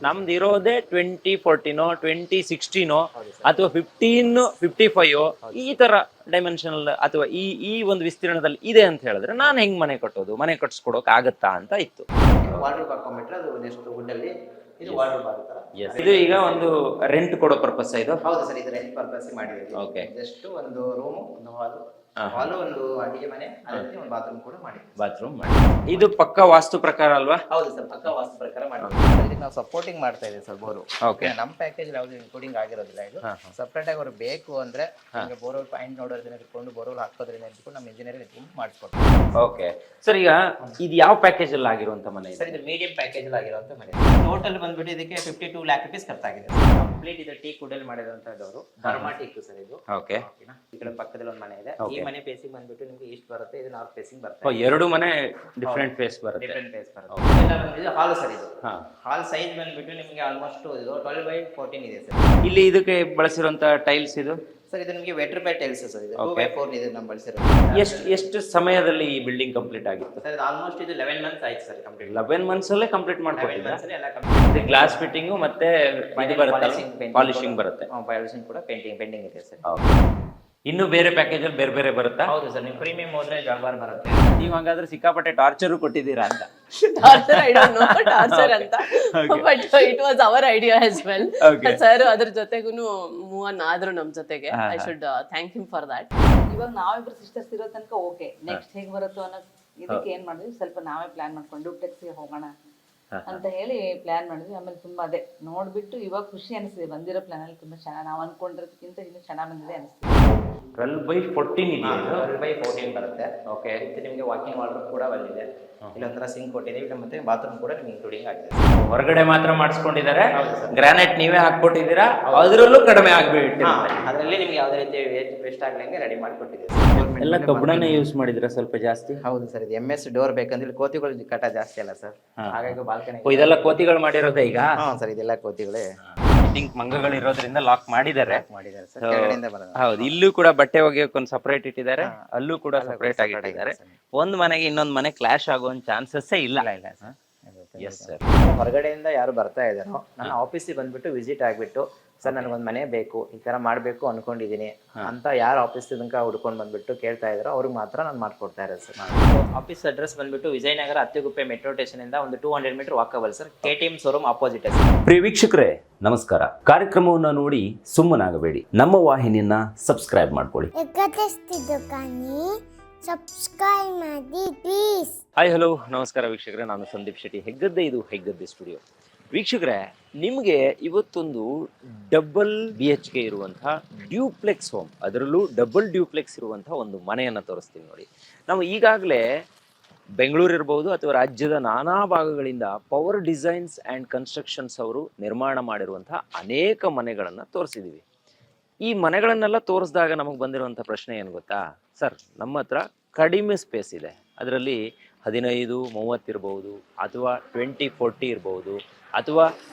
ನಮ್ದು ಇರೋದೇ 2014 2016 ಅಥವಾ 1555 ಈ ತರ ಡೈಮೆನ್ಷನಲ್ ಅಥವಾ ಈ ಒಂದು ವಿಸ್ತೀರ್ಣದಲ್ಲಿ ಇದೆ ಅಂತ ಹೇಳಿದ್ರೆ ನಾನು ಹೆಂಗ್ ಮನೆ ಕಟ್ಟೋದು, ಮನೆ ಕಟ್ಸ್ಕೊಡೋಕ್ ಆಗತ್ತಾ ಅಂತ ಇತ್ತು. ವಾರ್ಡ್ರೋಬ್ ಹಾಕೊಂಡ್ಬಿಟ್ರೆ ಅದು ನೆಕ್ಸ್ಟ್ ವುಡ್ಡಲ್ಲಿ ಇದು ವಾರ್ಡ್ರೋಬ್ ಆಗುತ್ತಲ್ಲ. ಇದು ಈಗ ಒಂದು ರೆಂಟ್ ಕೊಡೋ ಪರ್ಪಸ್ ಇದು. ಹೌದು ಸರ್, ಇದು ರೆಂಟ್ ಪರ್ಪಸ್ ಮಾಡಿದ್ದೀವಿ. ಓಕೆ. ಜಸ್ಟ್ ಒಂದು ರೂಮು, ಒಂದು ಹಾಲು, ಒಂದು ಅಡಿಗೆ ಮನೆ, ಅದಕ್ಕೆ ಒಂದು ಬಾತ್ರೂಮ್ ಕೂಡ ಮಾಡಿ. ಬಾತ್ರೂಮ್ ಮಾಡಿ. ಇದು ಪಕ್ಕ ವಾಸ್ತು ಪ್ರಕಾರ ಅಲ್ವಾ? ಹೌದು ಸರ್, ಪಕ್ಕ ವಾಸ್ತು ಪ್ರಕಾರ ಮಾಡಿದ್ದೀವಿ. ಇದಕ್ಕೆ ನಾವು ಸಪೋರ್ಟಿಂಗ್ ಮಾಡ್ತಾ ಇದ್ದೀವಿ ಸರ್ ಬೋರು. ಓಕೆ. ನಮ್ಮ ಪ್ಯಾಕೇಜ್ ಯಾವುದು ಇನ್ಕ್ಲೂಡಿಂಗ್ ಆಗಿರೋದಿಲ್ಲ. ಇದು ಸಪ್ರೇಟ್ ಆಗಿ ಅವ್ರು ಬೇಕು ಅಂದ್ರೆ ನಮಗೆ ಬೋರ್ವೆಲ್ ಪಾಯಿಂಟ್ ನೋಡೋದ್ರಿಂದ ಇಟ್ಕೊಂಡು ಬೋರ್ವೆಲ್ ಹಾಕೋದ್ರಿಂದ ಇಟ್ಕೊಂಡು ನಮ್ಮ ಇಂಜಿನಿಯರ್ ಇಟ್ಕೊಂಡು ಮಾಡಿಸ್ಕೊಡ್ತೀವಿ. ಓಕೆ ಸರ್, ಈಗ ಇದು ಯಾವ ಪ್ಯಾಕೇಜ್ ಅಲ್ಲಿ ಆಗಿರುವಂತ ಮನೆ ಸರ್? ಇದು ಮೀಡಿಯಂ ಪ್ಯಾಕೇಜ್ ಅಲ್ಲಿ ಆಗಿರುವಂತ ಮನೆ. ಟೋಟಲ್ ಬಂದ್ಬಿಟ್ಟು ಇದಕ್ಕೆ 52 lakh rupees ಖರ್ಚಾಗಿದೆ. ಕಂಪ್ಲೀಟ್ ಇದು ಟೀಕ್ ವುಡ್ ಅಲ್ಲಿ ಮಾಡಿರುವಂತದ್ದು, ಧರ್ಮಾ ಟೀಕ್ ಸರ್ ಇದು. ಓಕೆ. ಈ ಕಡೆ ಪಕ್ಕದಲ್ಲಿ ಒಂದು ಮನೆ ಇದೆ. ಈ ಮನೆ ಫೇಸಿಂಗ್ ಬಂದ್ಬಿಟ್ಟು ನಿಮಗೆ ಈಸ್ಟ್ ಬರುತ್ತೆ, ಇದು ನಾರ್ತ್ ಫೇಸಿಂಗ್ ಬರುತ್ತೆ. ಎರಡು ಮನೆ ಡಿಫರೆಂಟ್ ಫೇಸ್ ಬರುತ್ತೆ. ಡಿಫರೆಂಟ್ ಫೇಸ್ ಬರುತ್ತೆ. ಎಲ್ಲ ಬಂದಿದೆ ಹಾಲ್ ಸರ್. ಇದು ಹಾಲ್ ಸೈಜ್ ಬಂದ್ಬಿಟ್ಟು ನಿಮಗೆ ಆಲ್ಮೋಸ್ಟ್ ಇದು 12/14 ಇದೆ ಸರ್. ಇಲ್ಲಿ ಇದಕ್ಕೆ ಬಳಸಿರುವಂತ ಟೈಲ್ಸ್ ಇದು ಸರ್, ಇದು ನಿಮಗೆ ವೆಟರ್ ಬೈ ಟೈಲ್ಸ್ ಸರ್. ಇದು 2/4 ಇದೆ ನಾವು ಬಳಸಿರೋದು. ಎಷ್ಟು ಸಮಯದಲ್ಲಿ ಈ ಬಿಲ್ಡಿಂಗ್ ಕಂಪ್ಲೀಟ್ ಆಗಿತ್ತು ಸರ್? ಇದು ಆಲ್ಮೋಸ್ಟ್ ಇದು 11 months ಆಯ್ತು ಸರ್ ಕಂಪ್ಲೀಟ್. 11 months ಅಲ್ಲೇ ಕಂಪ್ಲೀಟ್ ಮಾಡ್ಕೊಟ್ಟಿದ್ದೆ. ಎಲ್ಲ ಕಂಪ್ಲೀಟ್. ಗ್ಲಾಸ್ ಫಿಟ್ಟಿಂಗ್ ಮತ್ತೆ ಇದು ಬರುತ್ತೆ, ಪಾಲಿಶಿಂಗ್ ಬರುತ್ತೆ. ಪಾಲಿಶಿಂಗ್ ಕೂಡ ಪೇಂಟಿಂಗ್ ಇದೆ ಸರ್. ಇನ್ನು ಬೇರೆ ಪ್ಯಾಕೇಜ್ ಅಲ್ಲಿ ಬೇರೆ ಬೇರೆ ಬರುತ್ತಾ? ಹೌದು ಸರ್, ನೀವು ಪ್ರೀಮಿಯಂ ಹೋದ್ರೆ ಜಾಗ್ವಾರ್ ಬರುತ್ತೆ. ನೀವು ಹಾಗಾದ್ರೆ ಸಿಕ್ಕಾಪಟ್ಟೆ ಟಾರ್ಚರ್ ಕೊಟ್ಟಿದ್ದೀರಾ ಅಂತ. Torture, I don't know torture ಅಂತ, but it was our idea as well. Sir ಅದ್ರ ಜೊತೆಗೂ ಮೂವ್ ಆನ್ ಆದ್ರು ನಮ್ ಜೊತೆಗೆ. I should thank him for that. ಇವಾಗ ನಾವಿಬ್ರು ಸಿಸ್ಟರ್ಸ್ ಇರೋ ತನಕ ಓಕೆ, ನೆಕ್ಸ್ಟ್ ಹೇಗ್ ಬರುತ್ತೋ ಅನ್ನೋ ಇದಕ್ಕೆ ಏನ್ ಮಾಡಿದ್ವಿ, ಸ್ವಲ್ಪ ನಾವೇ ಪ್ಲಾನ್ ಮಾಡ್ಕೊಂಡು ಡುಪ್ಲೆಕ್ಸ್ಗೆ ಹೋಗೋಣ ಅಂತ ಹೇಳಿ ಪ್ಲಾನ್ ಮಾಡಿದ್ವಿ. ಆಮೇಲೆ ತುಂಬಾ ಅದೇ ನೋಡ್ಬಿಟ್ಟು ಇವಾಗ ಖುಷಿ ಅನಿಸ್ತಿದೆ. ಬಂದಿರೋ ಪ್ಲಾನ್ ಅಲ್ಲಿ ತುಂಬಾ ಚೆನ್ನಾಗಿ, ನಾವು ಅನ್ಕೊಂಡಿರೋದಕ್ಕಿಂತ ಇನ್ನೂ ಚೆನ್ನಾಗಿ ಬಂದಿದೆ ಅನಿಸ್ತಿದೆ. 12/14 ಇದೆಯಾ? 12/14 ಬರುತ್ತೆ. ಓಕೆ. ಇದು ನಿಮಗೆ ವಾಕಿಂಗ್ ವಾರ್ಡ್ರೋಬ್ ಕೂಡ ಬಂದಿದೆ. ಇಲ್ಲೊಂಥರ ಸಿಂಕ್ ಕೊಟ್ಟಿದ್ದೀವಿ, ಮತ್ತೆ ಬಾತ್ರೂಮ್ ಕೂಡ ನಿಮ್ಗೆ ಇನ್ಕ್ಲೂಡಿಂಗ್ ಆಗಿದೆ. ಹೊರಗಡೆ ಮಾತ್ರ ಮಾಡಿಸ್ಕೊಂಡಿದ್ದಾರೆ, ಗ್ರಾನೈಟ್ ನೀವೇ ಹಾಕ್ಕೊಟ್ಟಿದ್ದೀರಾ, ಅದರಲ್ಲೂ ಕಡಿಮೆ ಆಗ್ಬಿಟ್ಟು ಅದರಲ್ಲಿ ನಿಮ್ಗೆ ಯಾವುದೇ ರೀತಿ ವೇಸ್ಟ್ ಆಗ್ಲಂಗೆ ರೆಡಿ ಮಾಡಿಕೊಟ್ಟಿದ್ದೀವಿ. ಎಲ್ಲ ಕಬ್ಬಣನೇ ಯೂಸ್ ಮಾಡಿದ್ರೆ ಸ್ವಲ್ಪ ಜಾಸ್ತಿ. ಹೌದು ಸರ್, ಇದು MS ಡೋರ್ ಬೇಕಂದ್ರೆ ಕೋತಿಗಳು ಕಟ ಜಾಸ್ತಿ ಅಲ್ಲ ಸರ್, ಹಾಗಾಗಿ ಬಾಲ್ಕನಿ. ಇದೆಲ್ಲ ಕೋತಿಗಳು ಮಾಡಿರೋದೇ ಈಗ? ಹಾಂ ಸರ್, ಇದೆಲ್ಲ ಕೋತಿಗಳೇ. ಮಂಗಗಳು ಇರೋದ್ರಿಂದ ಲಾಕ್ ಮಾಡಿದ್ದಾರೆ ಸರ್. ಕೆಳಗಡೆಯಿಂದ ಬರೋದು. ಹೌದು, ಇಲ್ಲೂ ಕೂಡ ಬಟ್ಟೆ ಒಗೆಯೋಕೆ ಒಂದು ಸಪರೇಟ್ ಇಟ್ಟಿದ್ದಾರೆ, ಅಲ್ಲೂ ಕೂಡ ಸಪರೇಟ್ ಆಗಿ ಇಟ್ಟಿದ್ದಾರೆ. ಒಂದ್ ಮನೆಗೆ ಇನ್ನೊಂದ್ ಮನೆ ಕ್ಲಾಶ್ ಆಗೋ ಚಾನ್ಸಸ್ ಇಲ್ಲ. Yes sir. ಹೊರಗಡೆಯಿಂದ ಯಾರು ಬರ್ತಾ ಇದ್ದಾರೋ ನನ್ನ ಆಫೀಸಿಗೆ ಬಂದ್ಬಿಟ್ಟು ವಿಸಿಟ್ ಆಗ್ಬಿಟ್ಟು, ಸರ್ ನನಗೊಂದು ಮನೆ ಬೇಕು, ಈ ತರ ಮಾಡ್ಬೇಕು ಅನ್ಕೊಂಡಿದೀನಿ ಅಂತ ಯಾರು ಆಫೀಸ್ ತನಕ ಹುಡ್ಕೊಂಡು ಬಂದ್ಬಿಟ್ಟು ಕೇಳ್ತಾ ಇದ್ದಾರೋ ಅವ್ರಿಗೆ ಮಾತ್ರ ನಾನು ಮಾಡ್ಕೊಡ್ತಾ ಇರೋದು ಸರ್. ಆಫೀಸ್ ಅಡ್ರೆಸ್ ಬಂದ್ಬಿಟ್ಟು ವಿಜಯನಗರ ಅತ್ತಿಗುಪ್ಪೆ ಮೆಟ್ರೋ ಸ್ಟೇಷನ್ ಇಂದ ಒಂದು 200 metre walkable sir. KTM showroom opposite. ಪ್ರಿಯ ವೀಕ್ಷಕರೇ ನಮಸ್ಕಾರ. ಕಾರ್ಯಕ್ರಮವನ್ನು ನೋಡಿ ಸುಮ್ಮನಾಗಬೇಡಿ, ನಮ್ಮ ವಾಹಿನಿಯನ್ನ ಸಬ್ಸ್ಕ್ರೈಬ್ ಮಾಡ್ಕೊಳ್ಳಿ. ಸಬ್ಸ್ಕ್ರೈಬ್ ಮಾಡಿ ಪ್ಲೀಸ್. ಹಾಯ್ ಹಲೋ ನಮಸ್ಕಾರ ವೀಕ್ಷಕರೇ, ನಾನು ಸಂದೀಪ್ ಶೆಟ್ಟಿ, ಹೆಗ್ಗದ್ದೆ, ಇದು ಹೆಗ್ಗದ್ದೆ ಸ್ಟುಡಿಯೋ. ವೀಕ್ಷಕರೇ, ನಿಮಗೆ ಇವತ್ತೊಂದು ಡಬಲ್ BHK ಇರುವಂತಹ ಡ್ಯೂಪ್ಲೆಕ್ಸ್ ಹೋಮ್, ಅದರಲ್ಲೂ ಡಬಲ್ ಡ್ಯೂಪ್ಲೆಕ್ಸ್ ಇರುವಂತಹ ಒಂದು ಮನೆಯನ್ನು ತೋರಿಸ್ತೀನಿ ನೋಡಿ. ನಾವು ಈಗಾಗಲೇ ಬೆಂಗಳೂರು ಇರ್ಬೋದು ಅಥವಾ ರಾಜ್ಯದ ನಾನಾ ಭಾಗಗಳಿಂದ ಪವರ್ ಡಿಸೈನ್ಸ್ ಆ್ಯಂಡ್ ಕನ್ಸ್ಟ್ರಕ್ಷನ್ಸ್ ಅವರು ನಿರ್ಮಾಣ ಮಾಡಿರುವಂತಹ ಅನೇಕ ಮನೆಗಳನ್ನು ತೋರಿಸಿದ್ದೀವಿ. ಈ ಮನೆಗಳನ್ನೆಲ್ಲ ತೋರಿಸಿದಾಗ ನಮಗೆ ಬಂದಿರುವಂಥ ಪ್ರಶ್ನೆ ಏನು ಗೊತ್ತಾ ಸರ್? ನಮ್ಮ ಹತ್ರ ಕಡಿಮೆ ಸ್ಪೇಸ್ ಇದೆ, ಅದರಲ್ಲಿ 15-30 ಇರ್ಬೋದು, ಅಥವಾ 20-40 ಇರ್ಬೋದು, ಅಥವಾ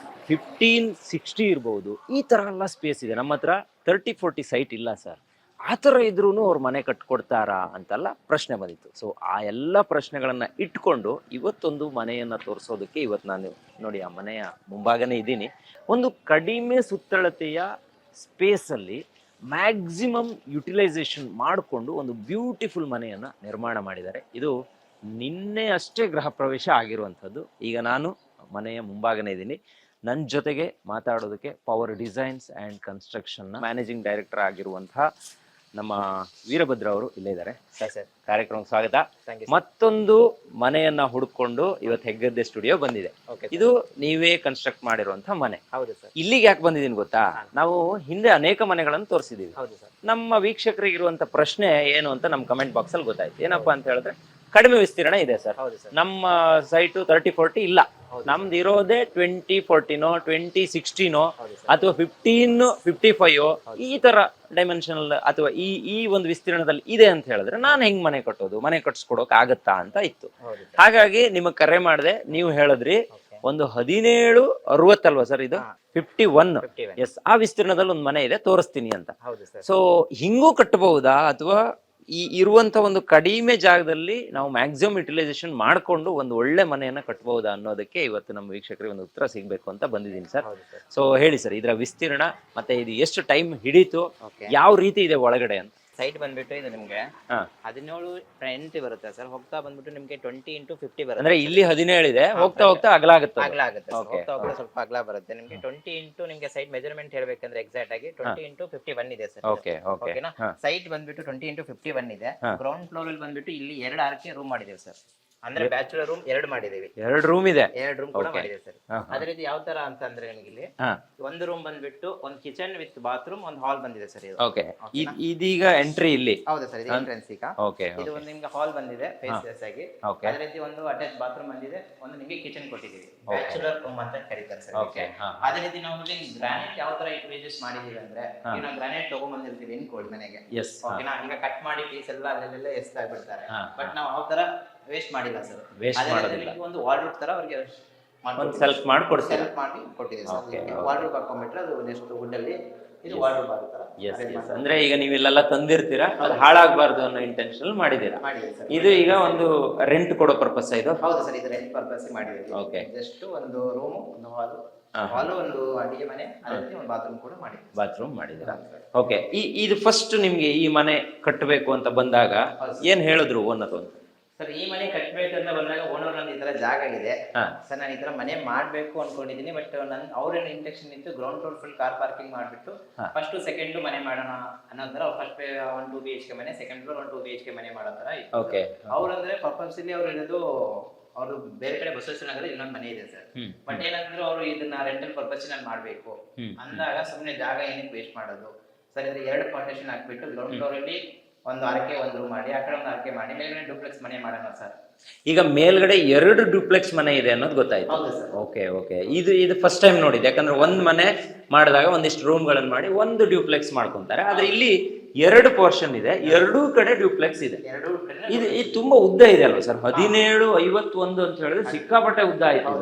15-60 ಇರ್ಬೋದು. ಈ ಥರ ಎಲ್ಲ ಸ್ಪೇಸ್ ಇದೆ. ನಮ್ಮ ಹತ್ರ 30-40 ಸೈಟ್ ಇಲ್ಲ ಸರ್. ಆ ಥರ ಇದ್ರೂ ಅವ್ರು ಮನೆ ಕಟ್ಕೊಡ್ತಾರಾ ಅಂತೆಲ್ಲ ಪ್ರಶ್ನೆ ಬಂದಿತ್ತು. ಸೊ ಆ ಎಲ್ಲ ಪ್ರಶ್ನೆಗಳನ್ನು ಇಟ್ಕೊಂಡು ಇವತ್ತೊಂದು ಮನೆಯನ್ನು ತೋರಿಸೋದಕ್ಕೆ ಇವತ್ತು ನಾನು ನೋಡಿ ಆ ಮನೆಯ ಮುಂಭಾಗನೇ ಇದ್ದೀನಿ. ಒಂದು ಕಡಿಮೆ ಸುತ್ತಳತೆಯ ಸ್ಪೇಸಲ್ಲಿ ಮ್ಯಾಕ್ಸಿಮಮ್ ಯುಟಿಲೈಸೇಷನ್ ಮಾಡಿಕೊಂಡು ಒಂದು ಬ್ಯೂಟಿಫುಲ್ ಮನೆಯನ್ನು ನಿರ್ಮಾಣ ಮಾಡಿದ್ದಾರೆ. ಇದು ನಿನ್ನೆ ಅಷ್ಟೇ ಗೃಹ ಪ್ರವೇಶ ಆಗಿರುವಂಥದ್ದು. ಈಗ ನಾನು ಮನೆಯ ಮುಂಭಾಗನೇ ಇದ್ದೀನಿ. ನನ್ನ ಜೊತೆಗೆ ಮಾತಾಡೋದಕ್ಕೆ ಪವರ್ ಡಿಸೈನ್ಸ್ ಆ್ಯಂಡ್ ಕನ್ಸ್ಟ್ರಕ್ಷನ್ನ ಮ್ಯಾನೇಜಿಂಗ್ ಡೈರೆಕ್ಟರ್ ಆಗಿರುವಂತಹ ನಮ್ಮ ವೀರಭದ್ರ ಅವರು ಇಲ್ಲೇ ಇದ್ದಾರೆ. ಕಾರ್ಯಕ್ರಮಕ್ಕೆ ಸ್ವಾಗತ. ಮತ್ತೊಂದು ಮನೆಯನ್ನ ಹುಡುಕೊಂಡು ಇವತ್ತು ಹೆಗ್ಗದ್ದೆ ಸ್ಟುಡಿಯೋ ಬಂದಿದೆ. ಇದು ನೀವೇ ಕನ್ಸ್ಟ್ರಕ್ಟ್ ಮಾಡಿರುವಂತಹ ಮನೆ. ಹೌದು ಸರ್. ಇಲ್ಲಿಗೆ ಯಾಕೆ ಬಂದಿದ್ದೀನಿ ಗೊತ್ತಾ? ನಾವು ಹಿಂದೆ ಅನೇಕ ಮನೆಗಳನ್ನು ತೋರಿಸಿದೀವಿ. ನಮ್ಮ ವೀಕ್ಷಕರಿಗೆ ಇರುವಂತ ಪ್ರಶ್ನೆ ಏನು ಅಂತ ನಮ್ಮ ಕಮೆಂಟ್ ಬಾಕ್ಸ್ ಅಲ್ಲಿ ಗೊತ್ತಾಯ್ತು. ಏನಪ್ಪಾ ಅಂತ ಹೇಳಿದ್ರೆ, ಕಡಿಮೆ ವಿಸ್ತೀರ್ಣ ಇದೆ ಸರ್, ನಮ್ಮ ಸೈಟು 30-40 ಇಲ್ಲ, ನಮ್ದು ಇರೋದೇ 2014 2016 ಅಥವಾ 1555 ಈ ತರ ಡೈಮೆನ್ಷನಲ್ ಅಥವಾ ಈ ಒಂದು ವಿಸ್ತೀರ್ಣದಲ್ಲಿ ಇದೆ ಅಂತ ಹೇಳಿದ್ರೆ ನಾನು ಹೆಂಗ್ ಮನೆ ಕಟ್ಟೋದು, ಮನೆ ಕಟ್ಸ್ಕೊಡೋಕ್ ಆಗತ್ತಾ ಅಂತ ಇತ್ತು. ಹಾಗಾಗಿ ನಿಮಗ್ ಕರೆ ಮಾಡಿದೆ. ನೀವು ಹೇಳಿದ್ರಿ ಒಂದು 1760 ಅಲ್ವಾ ಸರ್? ಇದು 51. ಎಸ್, ಆ ವಿಸ್ತೀರ್ಣದಲ್ಲಿ ಒಂದು ಮನೆ ಇದೆ, ತೋರಿಸ್ತೀನಿ ಅಂತ. ಸೊ ಹಿಂಗೂ ಕಟ್ಟಬಹುದಾ ಅಥವಾ ಈ ಇರುವಂತ ಒಂದು ಕಡಿಮೆ ಜಾಗದಲ್ಲಿ ನಾವು ಮ್ಯಾಕ್ಸಿಮಮ್ ಯುಟಿಲೈಸೇಷನ್ ಮಾಡ್ಕೊಂಡು ಒಂದು ಒಳ್ಳೆ ಮನೆಯನ್ನ ಕಟ್ಬಹುದಾ ಅನ್ನೋದಕ್ಕೆ ಇವತ್ತು ನಮ್ಮ ವೀಕ್ಷಕರಿಗೆ ಒಂದು ಉತ್ತರ ಸಿಗ್ಬೇಕು ಅಂತ ಬಂದಿದ್ದೀನಿ ಸರ್. ಸೊ ಹೇಳಿ ಸರ್, ಇದರ ವಿಸ್ತೀರ್ಣ ಮತ್ತೆ ಇದು ಎಷ್ಟು ಟೈಮ್ ಹಿಡೀತು, ಯಾವ ರೀತಿ ಇದೆ ಒಳಗಡೆ ಅಂತ. ಸೈಟ್ ಬಂದ್ಬಿಟ್ಟು ಇದು ನಿಮ್ಗೆ ಹಾ. 17 ಬರುತ್ತೆ ಸರ್. ಹೋಗ್ತಾ ಬಂದ್ಬಿಟ್ಟು ನಿಮ್ಗೆ 20x50 ಬರುತ್ತೆ. ಅಂದ್ರೆ ಇಲ್ಲಿ 17 ಇದೆ, ಹೋಗ್ತಾ ಹೋಗ್ತಾ ಅಗಲ ಆಗುತ್ತೆ. ಅಗಲ ಆಗುತ್ತೆ sir. ಹೋಗ್ತಾ ಹೋಗ್ತಾ ಸ್ವಲ್ಪ ಅಗಲ ಬರುತ್ತೆ ನಿಮ್ಗೆ. 20 ನಿಮ್ಗೆ ಸೈಟ್ ಮೆಜರ್ಮೆಂಟ್ ಹೇಳ್ಬೇಕಂದ್ರೆ ಎಕ್ಸಾಕ್ಟ್ ಆಗಿ 20x51 ಇದೆ ಸರ್. ಓಕೆ ಓಕೆ ಓಕೆನಾ. ಸೈಟ್ ಬಂದ್ಬಿಟ್ಟು 20x51 ಇದೆ. ಗ್ರೌಂಡ್ ಫ್ಲೋರ್ ಅಲ್ಲಿ ಬಂದ್ಬಿಟ್ಟು ಇಲ್ಲಿ 2 ಆರ್ಕೆ ರೂಮ್ ಮಾಡಿದೇವೆ ಸರ್. ಅಂದ್ರೆ ಬ್ಯಾಚುಲರ್ ರೂಮ್ 2 ಮಾಡಿದೀವಿ. 2 ರೂಮ್ ಇದೆ. 2 ರೂಮ್ ಕೂಡ ಮಾಡಿದೆ ಸರ್. ಅದೇ ರೀತಿ ಯಾವ ತರ ಅಂತ ಅಂದ್ರೆ ನಿಮಗೆ ಇಲ್ಲಿ ಒಂದು ರೂಮ್ ಬಂದ್ಬಿಟ್ಟು ಒಂದು ಕಿಚನ್ ವಿತ್ ಬಾತ್ರೂಮ್, ಒಂದು ಹಾಲ್ ಬಂದಿದೆ ಸರ್. ಇದು ಓಕೆ, ಇದೀಗ ಎಂಟ್ರಿ ಇಲ್ಲಿ. ಹೌದಾ ಸರ್, ಇದು ಎಂಟ್ರೆನ್ಸ್ ಈಗ. ಓಕೆ, ಇದು ಒಂದು ನಿಮ್ಗೆ ಹಾಲ್ ಬಂದಿದೆ ಫೇಸ್ ಆಗಿ. ಓಕೆ. ಅದೇ ರೀತಿ ಒಂದು ಅಟ್ಯಾಚ್ ಬಾತ್ರೂಮ್ ಬಂದಿದೆ, ಒಂದು ನಿಮಗೆ ಕಿಚನ್ ಕೊಟ್ಟಿದ್ದೀವಿ. ಬ್ಯಾಚುಲರ್ ರೂಮ್ ಅಂತ ಕರೀತಾರೆ ಸರ್. ಓಕೆ. ಅದೇ ರೀತಿ ನಾವು ಗ್ರಾನೈಟ್ ಯಾವ ತರ ಯೂಸ್ ಮಾಡಿದೀವಿ ಅಂದ್ರೆ, ಈಗ ನಾವು ಗ್ರಾನೈಟ್ ತಗೊಂಡ್ಬಂದಿರ್ತೀವಿ ಇನ್ಕೊಳ್ಳಿ ಮನೆಗೆ. ಎಸ್. ಓಕೆನಾ. ಈಗ ಕಟ್ ಮಾಡಿ ಪೀಸ್ ಎಲ್ಲ ಅಲ್ಲೆಲ್ಲ ಎಸ್ತಾಗ್ಬಿಡ್ತಾರೆ. ಬಟ್ ನಾವು ಯಾವ ತರ ವೇಸ್ಟ್ ಮಾಡಿಲ್ಲ ಸರ್. ವೇಸ್ಟ್ ಮಾಡೋದಿಲ್ಲ. ಒಂದು ವಾರ್ಡ್ರೋಬ್ ತರ ಅವ್ರಿಗೆ ಒಂದು ಸೆಲ್ಫ್ ಮಾಡ್ಕೊಡ್ತೀರಾ? ಸೆಲ್ಫ್ ಮಾಡಿ ಕೊಟ್ಟಿದ್ದೀವಿ ಸರ್. ವಾರ್ಡ್ರೋಬ್ ಹಾಕೊಂಡ್ಬಿಟ್ರೆ ಅದು ನೆಕ್ಸ್ಟ್ ವುಡ್ ಅಲ್ಲಿ ಇದು ವಾರ್ಡ್ರೋಬ್ ಆಗುತ್ತರ. ಎಸ್. ಅಂದ್ರೆ ಈಗ ನೀವು ಇಲ್ಲೆಲ್ಲ ತಂದಿರ್ತೀರಾ, ಅದು ಹಾಳಾಗಬಾರ್ದು ಅನ್ನೋ ಇಂಟೆನ್ಷನ್ ಮಾಡಿದ್ದೀರಾ. ಮಾಡಿದ್ದೀವಿ ಸರ್. ಇದು ಈಗ ಒಂದು ರೆಂಟ್ ಕೊಡೋ ಪರ್ಪಸ್ ಇದು. ಹೌದು ಸರ್, ಇದು ರೆಂಟ್ ಪರ್ಪಸ್ ಮಾಡಿದ್ದೀವಿ. ಓಕೆ. ಜಸ್ಟ್ ಒಂದು ರೂಮ್, ಒಂದು ಹಾಲು, ಒಂದು ಅಡಿಗೆ ಮನೆ, ಅದೇ ರೀತಿ ಒಂದು ಬಾತ್ರೂಮ್ ಕೂಡ ಮಾಡಿದ್ದೀವಿ. ಬಾತ್ರೂಮ್ ಮಾಡಿದ್ದೀರಾ. ಓಕೆ. ಇದು ಫಸ್ಟ್ ನಿಮ್ಗೆ ಈ ಮನೆ ಕಟ್ಟಬೇಕು ಅಂತ ಬಂದಾಗ ಏನ್ ಹೇಳಿದ್ರು ಓನರ್ ಅಂತ? ಸರ್, ಈ ಮನೆ ಕಟ್ಟಬೇಕಂತ ಬಂದಾಗ ಓನರ್ ನಂದು ಈ ತರ ಜಾಗ ಇದೆ ಸರ್, ನಾನು ಈ ತರ ಮನೆ ಮಾಡ್ಬೇಕು ಅನ್ಕೊಂಡಿದೀನಿ. ಬಟ್ ಅವ್ರೇನು ಇಂಟೆನ್ಷನ್ ಇತ್ತು, ground floor full car parking ಮಾಡ್ಬಿಟ್ಟು ಫಸ್ಟ್ ಸೆಕೆಂಡ್ ಮನೆ ಮಾಡೋಣ ಅನ್ನೋ ತರ. ಫಸ್ಟ್ 1 2 BHK ಮನೆ, ಸೆಕೆಂಡ್ ಫ್ಲೋರ್ 1 2 BHK ಮನೆ ಮಾಡೋ ತರ ಇತ್ತು. ಓಕೆ. ಅವ್ರಂದ್ರೆ ಪರ್ಪಸ್ಲಿ ಅವ್ರು ಇರೋದು ಅವರು ಬೇರೆ ಕಡೆ ಬಸವೇಶ್ವರ ನಗರ ಇನ್ನೊಂದು ಮನೆ ಇದೆ ಸರ್. ಬಟ್ ಏನಂದ್ರೆ ಅವರು ಇದನ್ನ ರೆಂಟಲ್ ಪರ್ಪಸ್ ನಾನು ಮಾಡ್ಬೇಕು ಅಂದಾಗ ಸುಮ್ಮನೆ ಜಾಗ ಏನಕ್ಕೆ ವೇಸ್ಟ್ ಮಾಡೋದು ಸರ್. ಇದ್ರೆ 2 ಪಾರ್ಟಿಷನ್ ಹಾಕ್ಬಿಟ್ಟು ಗ್ರೌಂಡ್ ಫ್ಲೋರ್ ಅಲ್ಲಿ ಒಂದು ಅರಕೆ, ಒಂದು ರೂಮ್ ಮಾಡಿ, ಆ ಕಡೆ ಒಂದು ಅರಕೆ ಮಾಡಿ, ಮೇಲ್ಗಡೆ ಡೂಪ್ಲೆಕ್ಸ್ ಮನೆ ಮಾಡೋಣ ಸರ್. ಈಗ ಮೇಲ್ಗಡೆ 2 ಡೂಪ್ಲೆಕ್ಸ್ ಮನೆ ಇದೆ ಅನ್ನೋದು ಗೊತ್ತಾಯ್ತು. ಹೌದು ಸರ್. Okay okay. ಇದು ಫಸ್ಟ್ ಟೈಮ್ ನೋಡಿದೆ. ಯಾಕಂದ್ರೆ ಒಂದ್ ಮನೆ ಮಾಡಿದಾಗ ಒಂದಿಷ್ಟು ರೂಮ್ ಗಳನ್ನ ಮಾಡಿ ಒಂದು ಡ್ಯೂಪ್ಲೆಕ್ಸ್ ಮಾಡ್ಕೊಂತಾರೆ. ಆದ್ರೆ ಇಲ್ಲಿ 2 ಪೋರ್ಷನ್ ಇದೆ, 2 ಕಡೆ ಡ್ಯೂಪ್ಲೆಕ್ಸ್ ಇದೆ. ಇದು ತುಂಬಾ ಉದ್ದ ಇದೆ ಅಲ್ವಾ ಸರ್? 1751 ಅಂತ ಹೇಳಿದ್ರೆ ಸಿಕ್ಕಾಪಟ್ಟೆ ಉದ್ದ ಆಯ್ತು.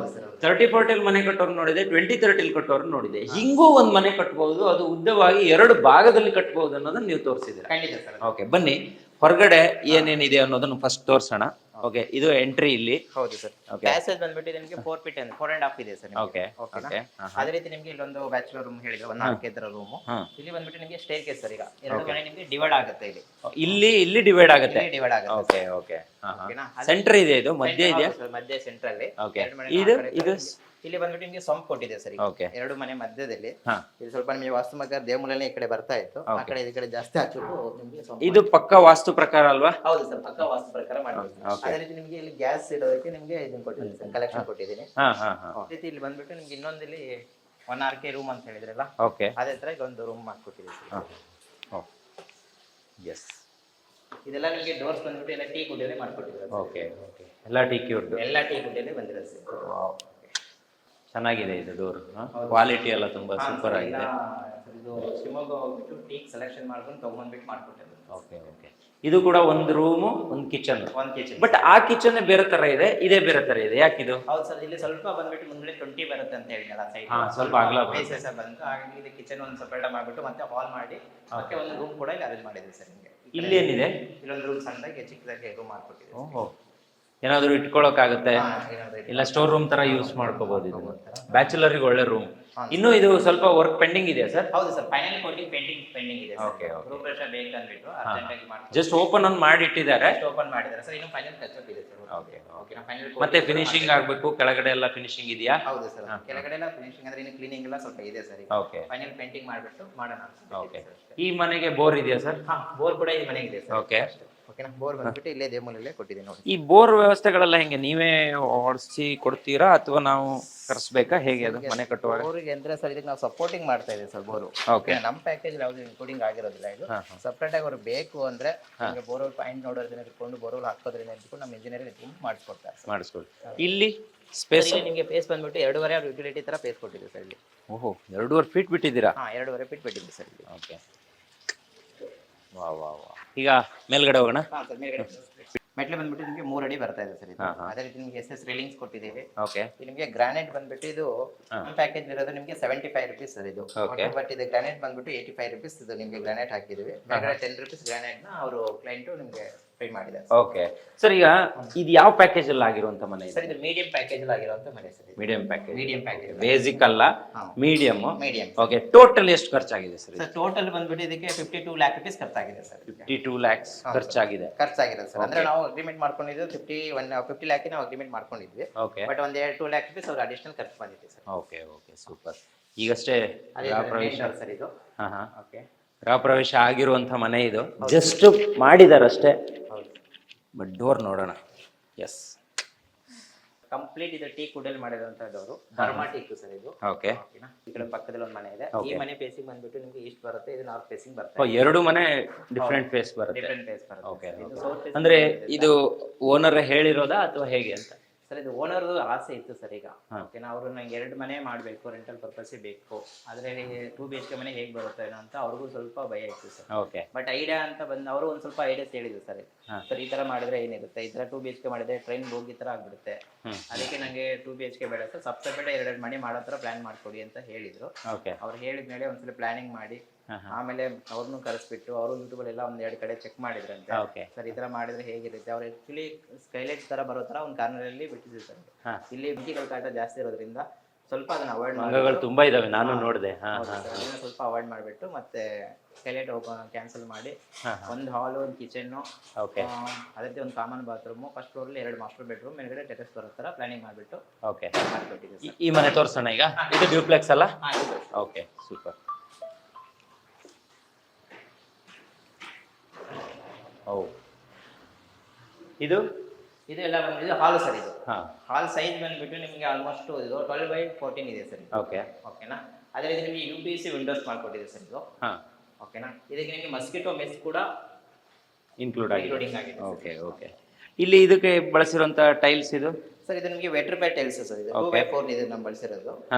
30-40 ಮನೆ ಕಟ್ಟೋರು ನೋಡಿದೆ, 20-30 ಕಟ್ಟೋರು ನೋಡಿದೆ. ಹಿಂಗೂ ಒಂದ್ ಮನೆ ಕಟ್ಬಹುದು, ಅದು ಉದ್ದವಾಗಿ 2 ಭಾಗದಲ್ಲಿ ಕಟ್ಬಹುದು ಅನ್ನೋದನ್ನ ನೀವು ತೋರಿಸಿದ್ದೀರಾ. ಖಂಡಿತ ಸರ್. ಓಕೆ, ಬನ್ನಿ ಹೊರಗಡೆ ಏನೇನಿದೆ ಅನ್ನೋದನ್ನ ಫಸ್ಟ್ ತೋರ್ಸೋಣ. ಓಕೆ, ಇದು ಎಂಟ್ರಿ ಇಲ್ಲಿ. ಹೌದು ಸರ್. ಪ್ಯಾಸೇಜ್ ಬಂದ್ಬಿಟ್ಟು ನಿಮಗೆ 4 feet and 4.5 ಇದೆ ಸರ್. Okay okay. ಅದೇ ರೀತಿ ನಿಮಗೆ ಇಲ್ಲೊಂದು ಬ್ಯಾಚುಲರ್ ರೂಮ್ ಹೇಳಿದ್ರೆ 1 4 ಎತ್ತರ ರೂಮ್. ಇಲ್ಲಿ ಬಂದ್ಬಿಟ್ಟು ನಿಮಗೆ ಸ್ಟೇರ್ ಕೇಸ್ ಸರ್. ಈಗ 2 ಮನೆ ನಿಮಗೆ ಡಿವೈಡ್ ಆಗುತ್ತೆ. ಇಲ್ಲಿ ಡಿವೈಡ್ ಆಗುತ್ತೆ. ಡಿವೈಡ್ ಆಗುತ್ತೆ. Okay okay. ಸೆಂಟರ್ ಇದೆ, ಇದು ಮಧ್ಯ ಇದೆಯಾ? ಮಧ್ಯ ಸೆಂಟರ್ ಅಲ್ಲಿ. ಓಕೆ. ಇದು ಇಲ್ಲಿ ಬಂದ್ಬಿಟ್ಟು ನಿಮಗೆ ಸಂಪ್ ಕೊಟ್ಟಿದೆ ಸರ್. ಓಕೆ. 2 ಮನೆ ಮಧ್ಯದಲ್ಲಿ ಇದು ಸ್ವಲ್ಪ ನಿಮಗೆ ವಾಸ್ತು ಪ್ರಕಾರ ದೇವಮೂಲನೆ ಈ ಕಡೆ ಬರ್ತಾ ಇತ್ತು, ಆ ಕಡೆ ಈ ಕಡೆ ಜಾಸ್ತಿ ಹಾಕಿಬಿಟ್ಟು ನಿಮಗೆ ಸಂಪ್. ಇದು ಪಕ್ಕ ವಾಸ್ತು ಪ್ರಕಾರ ಅಲ್ವಾ? ಹೌದು ಸರ್, ಪಕ್ಕ ವಾಸ್ತು ಪ್ರಕಾರ ಮಾಡಿದ್ದೀನಿ. ಅದೇ ರೀತಿ ನಿಮಗೆ ಇಲ್ಲಿ ಗ್ಯಾಸ್ ಇಡೋದಕ್ಕೆ ನಿಮಗೆ ಇದನ್ನ ಕೊಟ್ಟಿದ್ದೀನಿ ಸರ್, ಕಲೆಕ್ಷನ್ ಕೊಟ್ಟಿದ್ದೀನಿ. ಅದೇ ರೀತಿ ಇಲ್ಲಿ ಬಂದ್ಬಿಟ್ಟು ನಿಮ್ಗೆ ಇನ್ನೊಂದಿಲ್ಲಿ 1 RK ರೂಮ್ ಅಂತ ಹೇಳಿದ್ರಲ್ಲ, ಓಕೆ, ಅದೇ ತರ ಇದೊಂದು ರೂಮ್ ಮಾಡ್ಕೊಟ್ಟಿದ್ದೀನಿ ಸರ್. ಎಸ್. ಇದೆಲ್ಲ ನಿಮಗೆ ಡೋರ್ಸ್ ಬಂದ್ಬಿಟ್ಟು ಎಲ್ಲ ಟೀ ಕುಡ್ಡಲ್ಲೇ ಮಾಡ್ಕೊಟ್ಟಿದ್ದಾರೆ. Okay okay. ಎಲ್ಲ ಟೀ ಕ್ಯೂರ್ಡ್, ಎಲ್ಲ ಟೀ ಕುಡ್ಡಲ್ಲೇ ಬಂದಿರೋದು ಸರ್. ಚೆನ್ನಾಗಿದೆ ಇದು ಡೋರ್. ಕ್ವಾಲಿಟಿ ಎಲ್ಲ ತುಂಬಾ ಸೂಪರ್ ಆಗಿದೆ. ಇದು ಶಿವಮೊಗ್ಗ ಹೋಗ್ಬಿಟ್ಟು ಟೀ ಸೆಲೆಕ್ಷನ್ ಮಾಡ್ಕೊಂಡು ತಗೊಂಡ್ಬಿಟ್ಟು ಮಾಡ್ಕೊಟ್ಟಿದ್ದು. Okay okay. ಇದು ಕೂಡ ಒಂದು ರೂಮು, ಒಂದು ಕಿಚನ್. ಒಂದು ಕಿಚನ್. ಬಟ್ ಆ ಕಿಚನ್ ಬೇರೆ ತರ ಇದೆ, ಇದೇ ಬೇರೆ ತರ ಇದೆ. ಯಾಕಿದು? ಹೌದು ಸರ್, ಇಲ್ಲಿ ಸ್ವಲ್ಪ ಬಂದ್ಬಿಟ್ಟು ಮುಂದೆ 20 ಬರುತ್ತೆ ಅಂತ ಹೇಳಿದ್ನಲ್ಲ ಸೈಡ್. ಸ್ವಲ್ಪ ಅಗಲ ಬೇಸಸ್ ಬಂತು. ಹಾಗಾಗಿ ಇಲ್ಲಿ ಕಿಚನ್ ಒಂದು ಸೆಪರೇಟ್ ಮಾಡ್ಬಿಟ್ಟು ಮತ್ತೆ ಹಾಲ್ ಮಾಡಿ ಮತ್ತೆ ಒಂದು ರೂಮ್ ಕೂಡ ಇಲ್ಲಿ ಅರೇಂಜ್ ಮಾಡಿದ್ವಿ ಸರ್. ನಿಮಗೆ ಇಲ್ಲಿ ಏನಿದೆ? ಇಲ್ಲೊಂದು ರೂಮ್ ಸಣ್ಣದಾಗಿ ಚಿಕ್ಕದಾಗಿ ರೂಮ್ ಮಾಡ್ಕೊಟ್ಟಿದ್ದೀವಿ. ಓಹೋ, ಏನಾದ್ರು ಇಟ್ಕೊಳ್ಳೋಕ್ಕಾಗುತ್ತೆ, ಇಲ್ಲ ಸ್ಟೋರ್ ರೂಮ್ ತರ ಯೂಸ್ ಮಾಡ್ಕೋಬಹುದು. ಇದು ಬ್ಯಾಚುಲರ್ಗೆ ಒಳ್ಳೆ ರೂಮ್. ಇನ್ನು ಇದು ಸ್ವಲ್ಪ ವರ್ಕ್ ಪೆಂಡಿಂಗ್ ಇದೆ ಸರ್? ಹೌದು ಸರ್, ಫೈನಲ್ ಕೋಟಿಂಗ್ ಪೆಂಡಿಂಗ್ ಇದೆ. Okay okay. ರೂಪರೇಷ ಬೇಕಂದ್ಬಿಟ್ಟು ಅರ್ಜೆಂಟ್ ಆಗಿ ಮಾಡಿ ಜಸ್ಟ್ ಓಪನ್ ಅನ್ನು ಮಾಡಿ ಇಟ್ಟಿದ್ದಾರೆ. ಓಪನ್ ಮಾಡಿದ್ದಾರೆ ಸರ್. ಇನ್ನು ಫೈನಲ್ ಟಚ್ ಅಪ್ ಇದೆ ಸರ್. Okay okay. ಫೈನಲ್ ಮತ್ತೆ ಫಿನಿಶಿಂಗ್ ಆಗಬೇಕು, ಕೆಳಗಡೆ ಎಲ್ಲ ಫಿನಿಶಿಂಗ್ ಇದೆಯಾ? ಹೌದು ಸರ್, ಕೆಳಗಡೆ ಎಲ್ಲ ಫಿನಿಶಿಂಗ್ ಅಂದ್ರೆ ಇನ್ನು ಕ್ಲೀನಿಂಗ್ ಎಲ್ಲ ಸ್ವಲ್ಪ ಇದೆ ಸರ್. ಓಕೆ. ಫೈನಲ್ ಪೇಂಟಿಂಗ್ ಮಾಡಿಬಿಟ್ಟು ಮಾಡೋಣ. ಓಕೆ. ಈ ಮನೆಗೆ ಬೋರ್ ಇದೆಯಾ ಸರ್? ಹಾ, ಬೋರ್ ಕೂಡ ಈ ಮನೆಗೆ ಇದೆ ಸರ್. ಓಕೆ ಓಕೆನಾ. ಬೋರ್ ಬಂದ್ಬಿಟ್ಟು ಇಲ್ಲೇ ದೇವಮೂಲಲ್ಲೇ ಕೊಟ್ಟಿದ್ದೀನಿ ನೋಡಿ. ಈ ಬೋರ್ ವ್ಯವಸ್ಥೆಗಳೆಲ್ಲ ಹೆಂಗೆ, ನೀವೇ ಹೊಡ್ಸಿ ಕೊಡ್ತೀರಾ ಅಥವಾ ನಾವು ಕರೆಸ್ಬೇಕಾ, ಹೇಗೆ ಅದು ಮನೆ ಕಟ್ಟುವಾಗ? ಬೋರಿಗೆ ಅಂದ್ರೆ ಸರ್ ಇದಕ್ಕೆ ನಾವು ಸಪೋರ್ಟಿಂಗ್ ಮಾಡ್ತಾ ಇದ್ದೀವಿ ಸರ್ ಬೋರು. ಓಕೆ. ನಮ್ಮ ಪ್ಯಾಕೇಜ್ ಯಾವುದು ಇನ್ಕ್ಲೂಡಿಂಗ್ ಆಗಿರೋದಿಲ್ಲ. ಇದು ಸಪ್ರೇಟ್ ಆಗಿ ಅವ್ರು ಬೇಕು ಅಂದ್ರೆ ನಿಮಗೆ ಬೋರ್ವೆಲ್ ಪಾಯಿಂಟ್ ನೋಡೋದ್ರಿಂದ ಇಟ್ಕೊಂಡು ಬೋರ್ವೆಲ್ ಹಾಕೋದ್ರಿಂದ ಇಟ್ಕೊಂಡು ನಮ್ಮ ಇಂಜಿನಿಯರ್ ಇಟ್ಕೊಂಡು ಮಾಡಿಸ್ಕೊಡ್ತಾರೆ. ಮಾಡಿಸ್ಕೊಡಿ. ಇಲ್ಲಿ ಸ್ಪೇಸ್ ನಿಮಗೆ ಪೇಸ್ ಬಂದ್ಬಿಟ್ಟು 2.5 ಅವ್ರ ಯುಟಿಲಿಟಿ ತರ ಪೇಸ್ ಕೊಟ್ಟಿದ್ದೀವಿ ಸರ್ ಇಲ್ಲಿ. ಓಹೋ, 2.5 ಫೀಟ್ ಬಿಟ್ಟಿದ್ದೀರಾ? ಹಾ, 2.5 ಫೀಟ್ ಬಿಟ್ಟಿದ್ದೀವಿ ಸರ್ ಇಲ್ಲಿ. ಓಕೆ. ವಾ ವಾ ವಾ. ಈಗ ಮೇಲ್ಗಡೆ ಹೋಗೋಣ. ಹಾ ಸರ್, ಮೇಲ್ಗಡೆ ಮೆಟ್ಲು ಬಂದ್ಬಿಟ್ಟು ನಿಮಗೆ 3 ಅಡಿ ಬರ್ತಾ ಇದೆ ಸರ್ ಇದು. ಅದೇ ರೀತಿ ನಿಮಗೆ SS ರೇಲಿಂಗ್ಸ್ ಕೊಟ್ಟಿದ್ದೀವಿ. ಓಕೆ. ಇದು ನಿಮಗೆ ಗ್ರಾನೈಟ್ ಬಂದ್ಬಿಟ್ಟು ಇದು ಪ್ಯಾಕೇಜ್ ಇರೋದು ನಿಮಗೆ 75 ರುಪೀಸ್ ಸರ್ ಇದು. ಬಟ್ ಇದು ಗ್ರಾನೈಟ್ ಬಂದ್ಬಿಟ್ಟು 85 ರುಪೀಸ್ ಇದು ನಿಮಗೆ ಗ್ರಾನೈಟ್ ಹಾಕಿದ್ದೀವಿ. ಮೇಲ್ಗಡೆ 10 ರುಪೀಸ್ ಗ್ರಾನೈಟ್ ನ ಅವರು ಕ್ಲೈಂಟ್ ನಿಮಗೆ ಪೇ ಮಾಡಿದ್ದಾರೆ. ಓಕೆ ಸರ್, ಈಗ ಇದು ಯಾವ ಪ್ಯಾಕೇಜ್ ಅಲ್ಲಿ ಆಗಿರುವಂತ ಮನೆ ಸರ್ ಇದು ಮೀಡಿಯಂ ಪ್ಯಾಕೇಜ್ ಅಲ್ಲಿ ಆಗಿರುವಂತ ಮನೆ ಸರ್ ಇದು. Medium package. Medium package basic ಅಲ್ಲ, ಮೀಡಿಯಂ. ಮೀಡಿಯಂ. ಓಕೆ. ಟೋಟಲ್ ಎಷ್ಟು ಖರ್ಚಾಗಿದೆ ಸರ್? ಸರ್ ಟೋಟಲ್ ಬಂದ್ಬಿಟ್ಟು ಇದಕ್ಕೆ 52 lakh rupees ಖರ್ಚಾಗಿದೆ ಸರ್. 52 lakhs ಖರ್ಚಾಗಿದೆ. ಖರ್ಚಾಗಿದೆ ಸರ್. ಅಂದ್ರೆ ನಾವು ಅಗ್ರಿಮೆಂಟ್ ಮಾಡ್ಕೊಂಡಿದ್ದು 50 lakh ನಾವು ಅಗ್ರಿಮೆಂಟ್ ಮಾಡ್ಕೊಂಡಿದ್ವಿ. ಓಕೆ. ಬಟ್ ಒಂದ್ 2 lakh rupees ಅವ್ರ ಅಡಿಷನಲ್ ಖರ್ಚು ಬಂದಿದೆ ಸರ್. Okay okay, super. ಈಗಷ್ಟೇ ಗೃಹ ಪ್ರವೇಶ. ಸರ್ ಇದು. ಹಾ ಹಾ. ಓಕೆ. ಗೃಹ ಪ್ರವೇಶ ಆಗಿರುವಂತ ಮನೆ ಇದು. ಜಸ್ಟ್ ಮಾಡಿದಾರಷ್ಟೇ, ಬಟ್ ಡೋರ್ ನೋಡೋಣ. ಎಸ್, ಕಂಪ್ಲೀಟ್ ಇದು ಟೀಕ್ ವುಡ್ ಮಾಡಿದಂತದವರು ಧರ್ಮ ಟೀಕ್ ಸರ್ ಇದು. ಓಕೆ. ಈ ಕಡೆ ಪಕ್ಕದಲ್ಲಿ ಒಂದು ಮನೆ ಇದೆ. ಈ ಮನೆ ಫೇಸಿಂಗ್ ಬಂದ್ಬಿಟ್ಟು ನಿಮಗೆ ಈಸ್ಟ್ ಬರುತ್ತೆ, ಇದು ನಾರ್ತ್ ಫೇಸಿಂಗ್ ಬರುತ್ತೆ. ಎರಡು ಮನೆ ಡಿಫ್ರೆಂಟ್ ಫೇಸ್ ಬರುತ್ತೆ. ಡಿಫರೆಂಟ್ ಫೇಸ್ ಬರುತ್ತೆ. ಓಕೆ. ಇದು ಸೌತ್ ಫೇಸ್. ಅಂದ್ರೆ ಇದು ಓನರ್ ಹೇಳಿರೋದಾ ಅಥವಾ ಹೇಗೆ ಅಂತ? ಸರ್ ಇದು ಓನರ್ದು ಆಸೆ ಇತ್ತು ಸರ್ ಈಗ. ಓಕೆನಾ, ಅವರು ನಂಗೆ 2 ಮನೆ ಮಾಡಬೇಕು, ರೆಂಟಲ್ ಪರ್ಪಸ್ ಬೇಕು, ಆದ್ರೆ 2 BHK ಮನೆ ಹೇಗೆ ಬರುತ್ತೆ ಅಂತ ಅವ್ರಿಗೂ ಸ್ವಲ್ಪ ಭಯ ಇತ್ತು ಸರ್. ಓಕೆ. ಬಟ್ ಐಡಿಯಾ ಅಂತ ಬಂದು ಅವರು ಒಂದ್ ಸ್ವಲ್ಪ ಐಡಿಯಾಸ್ ಹೇಳಿದ್ರು ಸರ್. ಸರ್ ಈ ತರ ಮಾಡಿದ್ರೆ ಏನಿರುತ್ತೆ, ಈ ತರ 2 BHK ಮಾಡಿದ್ರೆ ಟ್ರೈನ್ ಹೋಗಿ ತರ ಆಗ್ಬಿಡುತ್ತೆ, ಅದಕ್ಕೆ ನಂಗೆ 2 BHK ಬೇಡ ಸರ್, ಸಪ್ಸೆಪರೇಟ್ 2 ಮನೆ ಮಾಡೋ ತರ ಪ್ಲಾನ್ ಮಾಡ್ಕೊಡಿ ಅಂತ ಹೇಳಿದ್ರು. ಓಕೆ. ಅವ್ರು ಹೇಳಿದ್ಮೇಲೆ ಒಂದ್ಸಲ ಪ್ಲಾನಿಂಗ್ ಮಾಡಿ ಆಮೇಲೆ ಅವ್ರನ್ನೂ ಕರೆಸ್ಬಿಟ್ಟು ಅವರು ಯೂಟ್ಯೂಬ್ ಎಲ್ಲ 1-2 ಕಡೆ ಚೆಕ್ ಮಾಡಿದ್ರಂತೆ. ಓಕೆ. ಸರ್ ಈ ತರ ಮಾಡಿದ್ರೆ ಹೇಗಿರುತ್ತೆ, ಅವ್ರು ಆಕ್ಚುಲಿ ಸ್ಕೈಲೈಟ್ ತರ ಬರೋ ತರ ಒಂದು ಕಾರ್ನರ್ ಅಲ್ಲಿ ಬಿಟ್ಟಿದ್ರು ಸರ್. ಇಲ್ಲಿ ಬೆಂಕಿಗಳ ಕಾಟ ಜಾಸ್ತಿ ಇರೋದ್ರಿಂದ ಸ್ವಲ್ಪ ಅದನ್ನ ಅವಾಯ್ಡ್ ಮಂಗಗಳು ತುಂಬಾ ಇದಾವೆ, ನಾನು ನೋಡಿದೆ. ಸ್ವಲ್ಪ ಅವಾಯ್ಡ್ ಮಾಡಿಬಿಟ್ಟು ಮತ್ತೆ ಸ್ಕೈಲೈಟ್ ಕ್ಯಾನ್ಸಲ್ ಮಾಡಿ ಒಂದು ಹಾಲ್, ಒಂದು ಕಿಚನ್, ಅದೇ ರೀತಿ ಒಂದು ಕಾಮನ್ ಬಾತ್ರೂಮ್, ಫಸ್ಟ್ ಫ್ಲೋರ್ ಅಲ್ಲಿ 2 ಮಾಸ್ಟರ್ ಬೆಡ್ರೂಮ್, ಮೇಲ್ಗಡೆ ಟೆರೆಸ್ ಬರೋ ತರ ಪ್ಲಾನಿಂಗ್ ಮಾಡಿಬಿಟ್ಟು ಓಕೆ ಮಾಡಿಕೊಟ್ಟಿದ್ದೀವಿ. ಈ ಮನೆ ತೋರ್ಸೋಣ ಈಗ. ಇದು ಡ್ಯೂಪ್ಲೆಕ್ಸ್ ಅಲ್ಲ? Okay, super. ಓ, ಇದು ಎಲ್ಲ ಬಂದಿದೆ ಹಾಲ್ ಸರ್. ಇದು ಹಾ. ಹಾಲ್ ಸೈಜ್ ಬಂದ್ಬಿಟ್ಟು ನಿಮಗೆ ಆಲ್ಮೋಸ್ಟ್ ಇದು 12/14 ಇದೆ ಸರ್. ಓಕೆ. ಓಕೆನಾ, ಅದೇ ರೀತಿ ನಿಮಗೆ UPVC ವಿಂಡೋಸ್ ಮಾಡ್ಕೊಟ್ಟಿದೆ ಸರ್ ಇದು. ಹಾ. ಓಕೆನಾ, ಇದಕ್ಕೆ ನಿಮಗೆ ಮಸ್ಕಿಟೋ ಮೆಸ್ ಕೂಡ ಇನ್ಕ್ಲೂಡ್ ಇನ್ಕ್ಲೂಡಿಂಗ್ ಆಗಿದೆ. ಆಗಿದೆ. Okay okay. ಇಲ್ಲಿ ಇದಕ್ಕೆ ಬಳಸಿರುವಂತ ಟೈಲ್ಸ್ ಇದು ಸರ್ ಇದು ನಿಮಗೆ ವೆಟ್ರ್ ಬೈ ಟೈಲ್ಸ್ ಸರ್. ಇದು 2x4 ಇದು ನಾವು ಬಳಸಿರೋದು.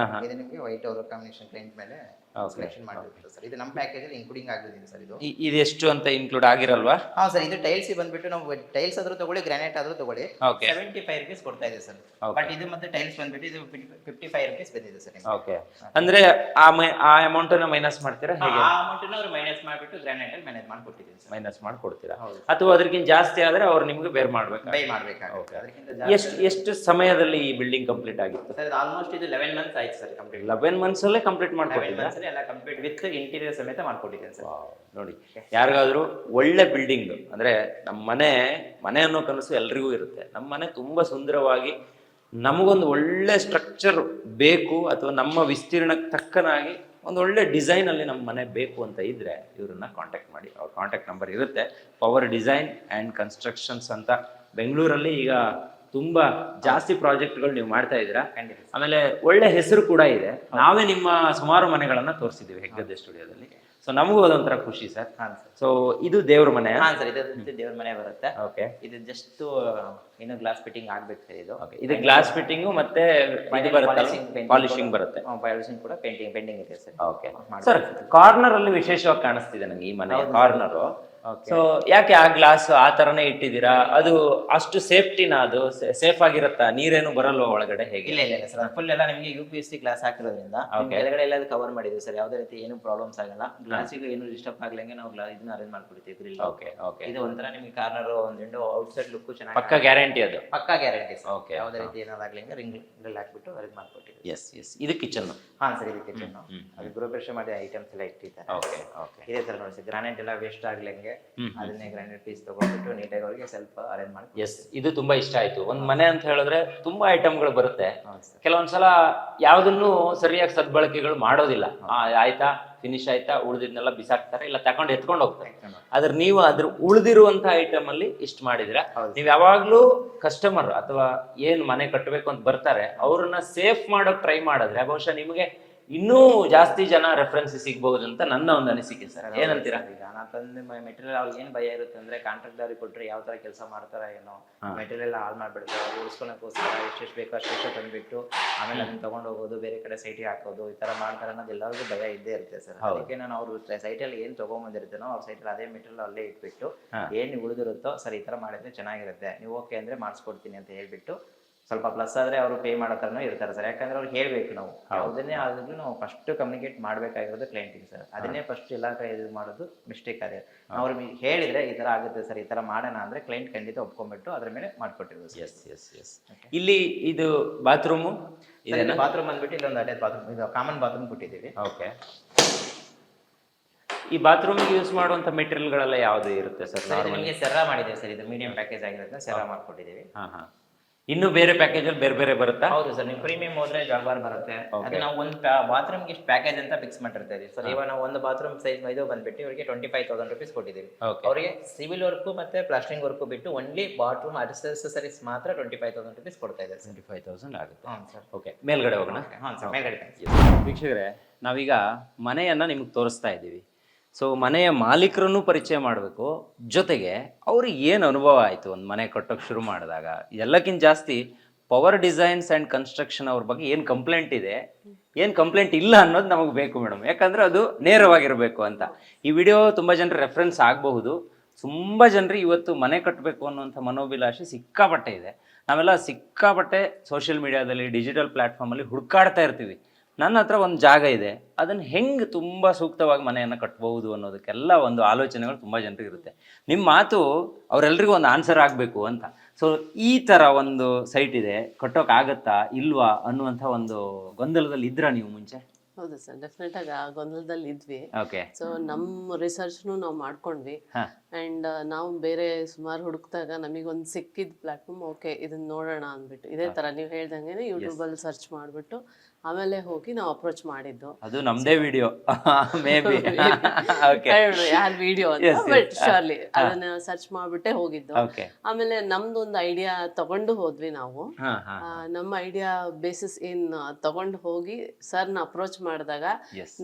ಇದು ನಿಮಗೆ ವೈಟ್ ಅವರ್ ಕಾಂಬಿನೇಷನ್ ಕ್ಲೈಂಟ್ ಮೇಲೆ ಸೆಲೆಕ್ಷನ್ ಮಾಡಿರ್ತೀವಿ ಸರ್. ಇದು ನಮ್ಮ ಪ್ಯಾಕೇಜ್ ಅಲ್ಲಿ ಇನ್ಕ್ಲೂಡಿಂಗ್ ಆಗಿದೆ ಸರ್. ಇದು ಇದೆಷ್ಟು ಅಂತ ಇನ್ಕ್ಲೂಡ್ ಆಗಿರಲ್ವಾ? ಹಾ ಸರ್, ಇದು ಟೈಲ್ಸ್ ಬಂದ್ಬಿಟ್ಟು ನಾವು ಟೈಲ್ಸ್ ಆದ್ರೂ ತಗೊಳ್ಳಿ, ಗ್ರಾನೈಟ್ ಆದ್ರೂ ತಗೊಳ್ಳಿ, 75 rupees ಕೊಡ್ತಾ ಇದೆ ಸರ್. ಬಟ್ ಇದು ಮತ್ತೆ ಟೈಲ್ಸ್ ಬಂದ್ಬಿಟ್ಟು ಇದು 55 rupees ಬಂದಿದೆ ಸರ್. ಓಕೆ. ಅಂದ್ರೆ ಆ ಅಮೌಂಟ್ ನ ಮೈನಸ್ ಮಾಡ್ತೀರಾ ಹೇಗೆ? ಆ ಅಮೌಂಟ್ ನ ಅವರು ಮೈನಸ್ ಮಾಡಿಬಿಟ್ಟು ಗ್ರಾನೈಟ್ ಅಲ್ಲಿ ಮ್ಯಾನೇಜ್ ಮಾಡ್ಕೊಟ್ಟಿದ್ದೀವಿ ಸರ್. ಮೈನಸ್ ಮಾಡ್ಕೊಡ್ತೀರಾ ಅಥವಾ ಅದಕ್ಕಿಂತ ಜಾಸ್ತಿ ಆದ್ರೆ ಅವ್ರು ನಿಮ್ಗೆ ಬೇರೆ ಮಾಡ್ಬೇಕು? ಬೈ ಮಾಡ್ಬೇಕಾಗುತ್ತೆ. ಅದಕ್ಕಿಂತ ಎಷ್ಟು ಸಮಯದಲ್ಲಿ ಈ ಬಿಲ್ಡಿಂಗ್ ಕಂಪ್ಲೀಟ್ ಆಗಿತ್ತು ಸರ್? ಆಲ್ಮೋಸ್ಟ್ ಇದು 11 months ಆಯ್ತು ಸರ್ ಕಂಪ್ಲೀಟ್. 11 months ಅಲ್ಲೇ ಕಂಪ್ಲೀಟ್ 11 ಮಾಡ್ಕೊಟ್ಟಿದ್ದೀರಾ? months ಅಲ್ಲಿ ಎಲ್ಲ ಕಂಪ್ಲೀಟ್ ವಿತ್ ಇಂಟೀರಿಯರ್ ಸಮೇತ ಮಾಡ್ಕೊಟ್ಟಿದ್ದೇನೆ ಸರ್. ನೋಡಿ, ಯಾರಿಗಾದ್ರೂ ಒಳ್ಳೆ ಬಿಲ್ಡಿಂಗ್ ಅಂದ್ರೆ ನಮ್ಮ ಮನೆ ಅನ್ನೋ ಕನಸು ಎಲ್ರಿಗೂ ಇರುತ್ತೆ. ನಮ್ಮ ಮನೆ ತುಂಬಾ ಸುಂದರವಾಗಿ ನಮಗೊಂದು ಒಳ್ಳೆ ಸ್ಟ್ರಕ್ಚರ್ ಬೇಕು ಅಥವಾ ನಮ್ಮ ವಿಸ್ತೀರ್ಣಕ್ಕೆ ತಕ್ಕನಾಗಿ ಒಂದು ಒಳ್ಳೆ ಡಿಸೈನ್ ಅಲ್ಲಿ ನಮ್ಮ ಮನೆ ಬೇಕು ಅಂತ ಇದ್ರೆ ಇವ್ರನ್ನ ಕಾಂಟ್ಯಾಕ್ಟ್ ಮಾಡಿ. ಅವ್ರ ಕಾಂಟ್ಯಾಕ್ಟ್ ನಂಬರ್ ಇರುತ್ತೆ. ಪವರ್ ಡಿಸೈನ್ ಆ್ಯಂಡ್ ಕನ್ಸ್ಟ್ರಕ್ಷನ್ಸ್ ಅಂತ ಬೆಂಗಳೂರಲ್ಲಿ ಈಗ ತುಂಬಾ ಜಾಸ್ತಿ ಪ್ರಾಜೆಕ್ಟ್ಗಳು ನೀವು ಮಾಡ್ತಾ ಇದ್ದೀರಾ. ಆಮೇಲೆ ಒಳ್ಳೆ ಹೆಸರು ಕೂಡ ಇದೆ. ನಾವೇ ನಿಮ್ಮ ಸುಮಾರು ಮನೆಗಳನ್ನ ತೋರಿಸಿದ್ದೀವಿ ಹೆಗ್ಗದ್ದೆ ಸ್ಟುಡಿಯೋದಲ್ಲಿ. ಸೊ ನಮಗೂ ಅದೊಂಥರ ಖುಷಿ ಸರ್. ಸೊ ಇದು ದೇವ್ರ ಮನೆ? ಹಾಂ ಸರ್, ಇದು ದೇವ್ರ ಮನೆ ಬರುತ್ತೆ. ಓಕೆ. ಇದು ಜಸ್ಟ್ ಇನ್ನು ಗ್ಲಾಸ್ ಫಿಟ್ಟಿಂಗ್ ಆಗ್ಬೇಕು ಸರ್. ಇದು ಗ್ಲಾಸ್ ಫಿಟ್ಟಿಂಗು ಮತ್ತೆ ಇದು ಬರುತ್ತೆ, ಪಾಲಿಶಿಂಗ್ ಬರುತ್ತೆ. ಪಾಲಿಶಿಂಗ್ ಕೂಡ ಪೇಂಟಿಂಗ್ ಇದೆ ಸರ್. ಓಕೆ ಸರ್, ಕಾರ್ನರ್ ಅಲ್ಲಿ ವಿಶೇಷವಾಗಿ ಕಾಣಿಸ್ತಿದೆ ನಂಗೆ ಈ ಮನೆ ಕಾರ್ನರ್. ಸೊ ಯಾಕೆ ಆ ಗ್ಲಾಸ್ ಆ ತರನೇ ಇಟ್ಟಿದ್ದೀರಾ? ಅದು ಅಷ್ಟು ಸೇಫ್ಟಿನ, ಅದು ಸೇಫ್ ಆಗಿರುತ್ತಾ? ನೀರೇನು ಬರಲ್ವಾ ಒಳಗಡೆ ಹೇಗೆ? ಇಲ್ಲ ಸರ್, ಫುಲ್ ಎಲ್ಲ ನಿಮಗೆ UPVC ಗ್ಲಾಸ್ ಹಾಕಿರೋದ್ರಿಂದ ಕೆಳಗಡೆ ಎಲ್ಲ ಕವರ್ ಮಾಡಿದ್ವಿ ಸರ್. ಯಾವುದೇ ರೀತಿ ಏನು ಪ್ರಾಬ್ಲಮ್ಸ್ ಆಗಲ್ಲ. ಗ್ಲಾಸಿಗೆ ಏನು ಡಿಸ್ಟರ್ಬ್ ಆಗ್ಲಂಗೆ ನಾವು ಇದನ್ನ ಅರೇಂಜ್ ಮಾಡ್ಕೊಡ್ತೀವಿ ಗ್ರಿಲ್. Okay okay. ಇದು ಒಂಥರ ನಿಮಗೆ ಕಾರ್ನರ್ ಒಂದು ವಿಂಡೋ ಔಟ್ಸೈಡ್ ಲುಕ್ ಚೆನ್ನಾಗಿ ಪಕ್ಕ ಗ್ಯಾರಂಟಿ ಅದು? ಪಕ್ಕಾ ಗ್ಯಾರಂಟಿ ಸರ್. ಓಕೆ. ಯಾವುದೇ ರೀತಿ ಏನಾದಾಗ್ಲಂಗೆ ರಿಂಗ್ ಹಾಕ್ಬಿಟ್ಟು ಅರೇಂಜ್ ಮಾಡ್ಕೊಟ್ಟಿದ್ವಿ. Yes yes. ಇದು ಕಿಚನ್? ಹಾಂ ಸರ್, ಇದು ಕಿಚನ್. ಅದು ಗೃಹಪ್ರವೇಶ ಮಾಡಿ ಐಟಮ್ಸ್ ಎಲ್ಲ ಇಟ್ಟಿದ್ದಾರೆ. Okay okay. ಇದೇ ತರ ನೋಡಿ ಸರ್, ಗ್ರಾನೈಟ್ ಎಲ್ಲ ವೇಸ್ಟ್ ಆಗ್ಲಂಗೆ ಅದನ್ನೇ ಗ್ರಾನೈಟ್ ಪೀಸ್ ತಗೊಂಡ್ಬಿಟ್ಟು ನೀಟಾಗಿ ಅವ್ರಿಗೆ ಸ್ವಲ್ಪ ಅರೇಂಜ್ ಮಾಡಿ. ಎಸ್, ಇದು ತುಂಬಾ ಇಷ್ಟ ಆಯ್ತು. ಒಂದ್ ಮನೆ ಅಂತ ಹೇಳಿದ್ರೆ ತುಂಬಾ ಐಟಮ್ಗಳು ಬರುತ್ತೆ. ಕೆಲವೊಂದ್ಸಲ ಯಾವ್ದನ್ನು ಸರಿಯಾಗಿ ಸದ್ಬಳಕೆಗಳು ಮಾಡೋದಿಲ್ಲ. ಆಯ್ತಾ, ಫಿನಿಶ್ ಆಯ್ತಾ, ಉಳಿದಿದ್ನೆಲ್ಲ ಬಿಸಾಕ್ತಾರೆ, ಇಲ್ಲ ತಗೊಂಡು ಎತ್ಕೊಂಡು ಹೋಗ್ತಾರೆ. ಆದ್ರೆ ನೀವು ಅದ್ರ ಉಳಿದಿರುವಂತ ಐಟಮ್ ಅಲ್ಲಿ ಇಷ್ಟು ಮಾಡಿದಿರ. ನೀವ್ ಯಾವಾಗ್ಲೂ ಕಸ್ಟಮರ್ ಅಥವಾ ಏನ್ ಮನೆ ಕಟ್ಟಬೇಕು ಅಂತ ಬರ್ತಾರೆ ಅವ್ರನ್ನ ಸೇಫ್ ಮಾಡೋಕ್ ಟ್ರೈ ಮಾಡಿದ್ರೆ ಬಹುಶಃ ನಿಮಗೆ ಇನ್ನೂ ಜಾಸ್ತಿ ಜನ ರೆಫರೆನ್ಸ್ ಸಿಗ್ಬಹುದು ಅಂತ ನನ್ನ ಒಂದು ಅನಿಸಿಕೆ ಸರ್. ಏನಂತೀರಾ? ಈಗ ನಾನು ತಂದು ಮೆಟೀರಿಯಲ್ ಅವ್ರಿಗೆ ಏನು ಭಯ ಇರುತ್ತೆ ಅಂದ್ರೆ ಕಾಂಟ್ರಾಕ್ಟ್ ಅವ್ರಿಗೆ ಕೊಟ್ಟರೆ ಯಾವ ಥರ ಕೆಲಸ ಮಾಡ್ತಾರ ಏನೋ, ಮೆಟೀರಿಯಲ್ ಹಾಳು ಮಾಡ್ಬಿಡ್ತಾರೆ, ಉಳಿಸ್ಕೊಳಕ್ಕೋಸ್ಕರ ಎಷ್ಟೆಷ್ಟು ಬೇಕೋ ಅಷ್ಟೆಷ್ಟು ತಂದುಬಿಟ್ಟು ಆಮೇಲೆ ಅದನ್ನ ತೊಗೊಂಡು ಹೋಗೋದು, ಬೇರೆ ಕಡೆ ಸೈಟಿಗೆ ಹಾಕೋದು, ಈ ಥರ ಮಾಡ್ತಾರೆ ಅನ್ನೋದು ಎಲ್ಲರಿಗೂ ಭಯ ಇದ್ದೇ ಇರುತ್ತೆ ಸರ್. ಅದಕ್ಕೆ ನಾನು ಅವ್ರ ಸೈಟಲ್ಲಿ ಏನು ತೊಗೊಂಬಂದಿರ್ತೀನೋ ಅವ್ರ ಸೈಟಲ್ಲಿ ಅದೇ ಮೆಟೀರಿಯಲ್ ಅಲ್ಲೇ ಇಟ್ಬಿಟ್ಟು ಏನು ಉಳಿದಿರುತ್ತೋ ಸರ್ ಈ ಥರ ಮಾಡಿದ್ರೆ ಚೆನ್ನಾಗಿರುತ್ತೆ, ನೀವು ಓಕೆ ಅಂದರೆ ಮಾಡಿಸ್ಕೊಡ್ತೀನಿ ಅಂತ ಹೇಳ್ಬಿಟ್ಟು ಸ್ವಲ್ಪ ಪ್ಲಸ್ ಆದರೆ ಅವರು ಪೇ ಮಾಡೋ ಥರನೂ ಇರ್ತಾರೆ ಸರ್. ಯಾಕಂದ್ರೆ ಅವ್ರಿಗೆ ಹೇಳಬೇಕು, ನಾವು ಯಾವುದನ್ನೇ ಆದ್ರೂ ನಾವು ಫಸ್ಟ್ ಕಮ್ಯುನಿಕೇಟ್ ಮಾಡಬೇಕಾಗಿರೋದು ಕ್ಲೈಂಟಿಗೆ ಸರ್. ಅದನ್ನೇ ಫಸ್ಟ್ ಎಲ್ಲ ಇದು ಮಾಡೋದು ಮಿಸ್ಟೇಕ್ ಅದೇ. ಅವ್ರಿಗೆ ಹೇಳಿದ್ರೆ ಈ ಥರ ಆಗುತ್ತೆ ಸರ್, ಈ ಥರ ಮಾಡೋಣ ಅಂದರೆ ಕ್ಲೈಂಟ್ ಖಂಡಿತ ಒಪ್ಕೊಂಡ್ಬಿಟ್ಟು ಅದ್ರ ಮೇಲೆ ಮಾಡ್ಕೊಟ್ಟಿರೋದು. ಎಸ್. ಇಲ್ಲಿ ಇದು ಬಾತ್ರೂಮು ಇದೆ. ಬಾತ್ರೂಮ್ ಬಂದ್ಬಿಟ್ಟು ಇಲ್ಲೊಂದು ಅಟ್ಯಾಚ್ ಬಾತ್ರೂಮ್, ಇದು ಕಾಮನ್ ಬಾತ್ರೂಮ್ ಕೊಟ್ಟಿದ್ದೀವಿ. ಓಕೆ. ಈ ಬಾತ್ರೂಮಿಗೆ ಯೂಸ್ ಮಾಡುವಂಥ ಮೆಟೀರಿಯಲ್ಗಳೆಲ್ಲ ಯಾವುದು ಇರುತ್ತೆ ಸರ್? ನಿಮಗೆ ಸೆರಾ ಮಾಡಿದೆ ಸರ್, ಇದು ಮೀಡಿಯಂ ಪ್ಯಾಕೇಜ್ ಆಗಿರುತ್ತೆ, ಸೆರಾ ಮಾಡ್ಕೊಟ್ಟಿದ್ದೀವಿ. ಹಾಂ. ಇನ್ನು ಬೇರೆ ಪ್ಯಾಕೇಜಲ್ಲಿ ಬೇರೆ ಬೇರೆ ಬರುತ್ತಾ? ಹೌದು ಸರ್, ನೀವು ಪ್ರೀಮಿಯಂ ಹೋದ್ರೆ ಜಾಗ್ವಾರ್ ಬರುತ್ತೆ. ಅದು ನಾವು ಒಂದು ಬಾತ್ರೂಮ್ಗೆ ಇಷ್ಟು ಪ್ಯಾಕೇಜ್ ಅಂತ ಫಿಕ್ಸ್ ಮಾಡಿರ್ತಾ ಇದೀವಿ ಸರ್. ಇವಾಗ ನಾವು ಒಂದು ಬಾತ್ರೂಮ್ ಸೈಜ್ ಇದು ಬಂದ್ಬಿಟ್ಟು ಇವರಿಗೆ 25,000 rupees ಕೊಟ್ಟಿದ್ದೀವಿ. ಅವರಿಗೆ ಸಿವಿಲ್ ವರ್ಕು ಮತ್ತೆ ಪ್ಲಾಸ್ಟರಿಂಗ್ ವರ್ಕು ಬಿಟ್ಟು ಓನ್ಲಿ ಬಾತ್ರೂಮ್ ಅಕ್ಸೆಸರೀಸ್ ಮಾತ್ರ 25,000 rupees ಕೊಡ್ತಾ ಇದ್ದಾರೆ. 25,000 ಆಗುತ್ತೆ. ಹಾಂ ಸರ್. ಓಕೆ, ಮೇಲ್ಗಡೆ ಹೋಗೋಣ. ಹಾಂ ಸರ್, ಮೇಲ್ಗಡೆ. ವೀಕ್ಷಕರೇ, ನಾವೀಗ ಮನೆಯನ್ನು ನಿಮಗೆ ತೋರಿಸ್ತಾ ಇದ್ದೀವಿ. ಸೊ ಮನೆಯ ಮಾಲೀಕರನ್ನು ಪರಿಚಯ ಮಾಡಬೇಕು, ಜೊತೆಗೆ ಅವ್ರಿಗೆ ಏನು ಅನುಭವ ಆಯಿತು ಒಂದು ಮನೆ ಕಟ್ಟೋಕ್ಕೆ ಶುರು ಮಾಡಿದಾಗ. ಎಲ್ಲಕ್ಕಿಂತ ಜಾಸ್ತಿ ಪವರ್ ಡಿಸೈನ್ಸ್ ಆ್ಯಂಡ್ ಕನ್ಸ್ಟ್ರಕ್ಷನ್ ಅವ್ರ ಬಗ್ಗೆ ಏನು ಕಂಪ್ಲೇಂಟ್ ಇದೆ, ಏನು ಕಂಪ್ಲೇಂಟ್ ಇಲ್ಲ ಅನ್ನೋದು ನಮಗೆ ಬೇಕು ಮೇಡಮ್. ಯಾಕಂದರೆ ಅದು ನೇರವಾಗಿರಬೇಕು ಅಂತ. ಈ ವಿಡಿಯೋ ತುಂಬ ಜನರ ರೆಫರೆನ್ಸ್ ಆಗಬಹುದು. ತುಂಬ ಜನರಿಗೆ ಇವತ್ತು ಮನೆ ಕಟ್ಟಬೇಕು ಅನ್ನುವಂಥ ಮನೋಭಿಲಾಷೆ ಸಿಕ್ಕಾಪಟ್ಟೆ ಇದೆ. ನಾವೆಲ್ಲ ಸಿಕ್ಕಾಪಟ್ಟೆ ಸೋಷಿಯಲ್ ಮೀಡಿಯಾದಲ್ಲಿ, ಡಿಜಿಟಲ್ ಪ್ಲ್ಯಾಟ್ಫಾರ್ಮಲ್ಲಿ ಹುಡುಕಾಡ್ತಾ ಇರ್ತೀವಿ. ನನ್ನ ಹತ್ರ ಒಂದು ಜಾಗ ಇದೆ, ಅದನ್ನು ಹೆಂಗೆ ತುಂಬ ಸೂಕ್ತವಾಗಿ ಮನೆಯನ್ನು ಕಟ್ಬೋದು ಅನ್ನೋದಕ್ಕೆಲ್ಲ ಒಂದು ಆಲೋಚನೆಗಳು ತುಂಬ ಜನರಿಗೆ ಇರುತ್ತೆ. ನಿಮ್ಮ ಮಾತು ಅವರೆಲ್ಲರಿಗೂ ಒಂದು ಆನ್ಸರ್ ಆಗಬೇಕು ಅಂತ. ಸೊ ಈ ಥರ ಒಂದು ಸೈಟ್ ಇದೆ, ಕಟ್ಟೋಕ್ಕಾಗತ್ತಾ ಇಲ್ವಾ ಅನ್ನುವಂಥ ಒಂದು ಗೊಂದಲದಲ್ಲಿ ಇದ್ರಾ ನೀವು ಮುಂಚೆ? ಹೌದು ಸರ್, ಡೆಫಿನೆಟ್ ಆಗಿ ಆ ಗೊಂದಲದಲ್ಲಿ ಇದ್ವಿ. ಓಕೆ. ಸೊ ನಮ್ಮ ರಿಸರ್ಚ್ನು ನಾವು ಮಾಡ್ಕೊಂಡ್ವಿ. ಆ್ಯಂಡ್ ನಾವು ಬೇರೆ ಸುಮಾರು ಹುಡುಕ್ದಾಗ ನಮಗೊಂದು ಸಿಕ್ಕಿದ ಪ್ಲಾಟ್ಫಾರ್ಮ್, ಓಕೆ ಇದನ್ನ ನೋಡೋಣ ಅಂದ್ಬಿಟ್ಟು ಇದೇ ಥರ ನೀವು ಹೇಳ್ದಂಗೆ ಯೂಟ್ಯೂಬಲ್ಲಿ ಸರ್ಚ್ ಮಾಡಿಬಿಟ್ಟು ಆಮೇಲೆ ಹೋಗಿ ನಾವು ಅಪ್ರೋಚ್ ಮಾಡಿದ್ದು. ಅದು ನಮ್ಮದೇ ವಿಡಿಯೋ ಮೇ ಬಿ, ಯಾರು ವಿಡಿಯೋ ಅಂತ, ಬಟ್ ಶೋರ್ಲಿ ಅದನ್ನ ಸರ್ಚ್ ಮಾಡಿಬಿಟ್ಟೆ ಹೋಗಿದ್ದು. ಆಮೇಲೆ ನಮ್ದೊಂದು ಐಡಿಯಾ ತಗೊಂಡು ಹೋದ್ವಿ ನಾವು. ನಮ್ಮ ಐಡಿಯಾ ಬೇಸಿಸ್ ಏನ್ ತಗೊಂಡು ಹೋಗಿ ಸರ್ನ ಅಪ್ರೋಚ್ ಮಾಡಿದಾಗ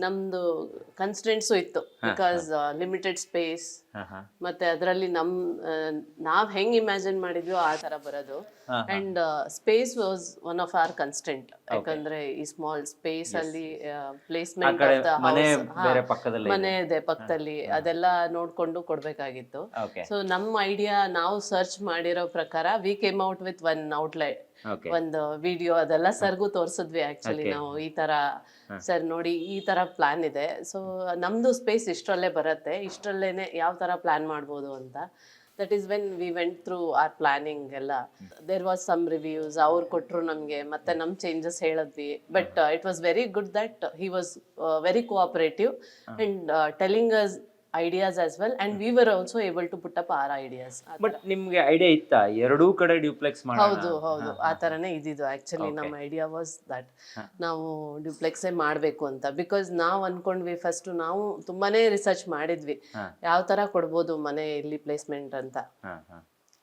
ನಮ್ದು ಕನ್ಸ್ಟೆಂಟ್ಸು ಇತ್ತು. ಬಿಕಾಸ್ ಲಿಮಿಟೆಡ್ ಸ್ಪೇಸ್, ಮತ್ತೆ ಅದರಲ್ಲಿ ನಾವ್ ಹೆಂಗ್ ಇಮ್ಯಾಜಿನ್ ಮಾಡಿದ್ವಿ ಆ ತರ ಬರೋದು. And space was one of our constant. ಯಾಕಂದ್ರೆ ಈ ಸ್ಮಾಲ್ ಸ್ಪೇಸ್ ಅಲ್ಲಿ ಪ್ಲೇಸ್ಮೆಂಟ್ ಮನೆ ಇದೆ ಪಕ್ಕದಲ್ಲಿ, ಅದೆಲ್ಲ ನೋಡ್ಕೊಂಡು ಕೊಡ್ಬೇಕಾಗಿತ್ತು. ಸೊ ನಮ್ಮ ಐಡಿಯಾ ನಾವು ಸರ್ಚ್ ಮಾಡಿರೋ ಪ್ರಕಾರ we came out with one outlet, ಒಂದು ವಿಡಿಯೋ. ಅದೆಲ್ಲ ಸರ್ಗೂ ತೋರ್ಸಿದ್ವಿ ಆಕ್ಚುಲಿ ನಾವು. ಈ ತರ ಸರ್ ನೋಡಿ ಈ ತರ ಪ್ಲಾನ್ ಇದೆ, ಸೊ ನಮ್ದು ಸ್ಪೇಸ್ ಇಷ್ಟರಲ್ಲೇ ಬರುತ್ತೆ, ಇಷ್ಟರಲ್ಲೇನೆ ಯಾವ ತರ ಪ್ಲಾನ್ ಮಾಡ್ಬೋದು ಅಂತ. That is when we went through are planning ಎಲ್ಲ. ದೇರ್ ವಾಸ್ ಸಮ್ ರಿವ್ಯೂಸ್ ಅವ್ರು ಕೊಟ್ಟರು ನಮಗೆ, ಮತ್ತೆ ನಮ್ಮ ಚೇಂಜಸ್ ಹೇಳಿದ್ವಿ. But it was very good that he was very cooperative and telling us ideas as well, and we were also able to put up our ideas. But ನಿಮ್ಗೆ idea ಇತ್ತಾ ಎರಡೂ ಕಡೆ ಡ್ಯೂಪ್ಲೆಕ್ಸ್ ಮಾಡೋಣ? ಹೌದು ಆ ತರನೇ ಇದ್ದಿದ್ದು ಆಕ್ಚುಲಿ. ನಮ್ಮ ಐಡಿಯಾ ವಾಸ್ ದಟ್ ನಾವು ಡ್ಯೂಪ್ಲೆಕ್ಸೇ ಮಾಡಬೇಕು ಅಂತ. ಬಿಕಾಸ್ ನಾವು ಅನ್ಕೊಂಡ್ವಿ ಫಸ್ಟ್, ನಾವು ತುಂಬಾನೇ ರಿಸರ್ಚ್ ಮಾಡಿದ್ವಿ ಯಾವ ತರ ಕೊಡ್ಬೋದು ಮನೆ ಇಲ್ಲಿ ಪ್ಲೇಸ್ಮೆಂಟ್ ಅಂತ.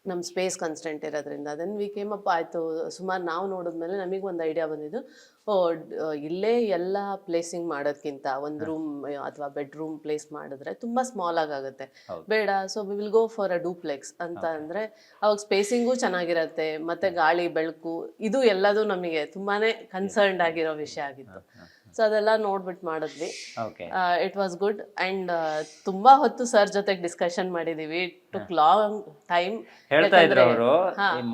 ನಮ್ಮ ಸ್ಪೇಸ್ ಕನ್ಸ್ಟೆಂಟ್ ಇರೋದ್ರಿಂದ ದೆನ್ ವಿ ಕೇಮ್ ಅಪ್. ಆಯಿತು, ಸುಮಾರು ನಾವು ನೋಡಿದ್ಮೇಲೆ ನಮಗೆ ಒಂದು ಐಡಿಯಾ ಬಂದಿದ್ದು, ಇಲ್ಲೇ ಎಲ್ಲ ಪ್ಲೇಸಿಂಗ್ ಮಾಡೋದ್ಕಿಂತ ಒಂದು ರೂಮ್ ಅಥವಾ ಬೆಡ್ರೂಮ್ ಪ್ಲೇಸ್ ಮಾಡಿದ್ರೆ ತುಂಬ ಸ್ಮಾಲ್ ಆಗುತ್ತೆ, ಬೇಡ. So we will go for a duplex ಅಂತ. ಅಂದರೆ ಅವಾಗ ಸ್ಪೇಸಿಂಗು ಚೆನ್ನಾಗಿರತ್ತೆ, ಮತ್ತು ಗಾಳಿ ಬೆಳಕು ಇದು ಎಲ್ಲದೂ ನಮಗೆ ತುಂಬಾ ಕನ್ಸರ್ನ್ಡ್ ಆಗಿರೋ ವಿಷಯ ಆಗಿತ್ತು. ಸೊ ಅದೆಲ್ಲ ನೋಡ್ಬಿಟ್ಟು ಮಾಡಿದ್ವಿ. It was good. ಅಂಡ್ ತುಂಬಾ ಹೊತ್ತು ಸರ್ ಜೊತೆಗೆ ಡಿಸ್ಕಷನ್ ಮಾಡಿದೀವಿ. Took long time. ಹೇಳ್ತಾ ಇದ್ರು ಅವರು,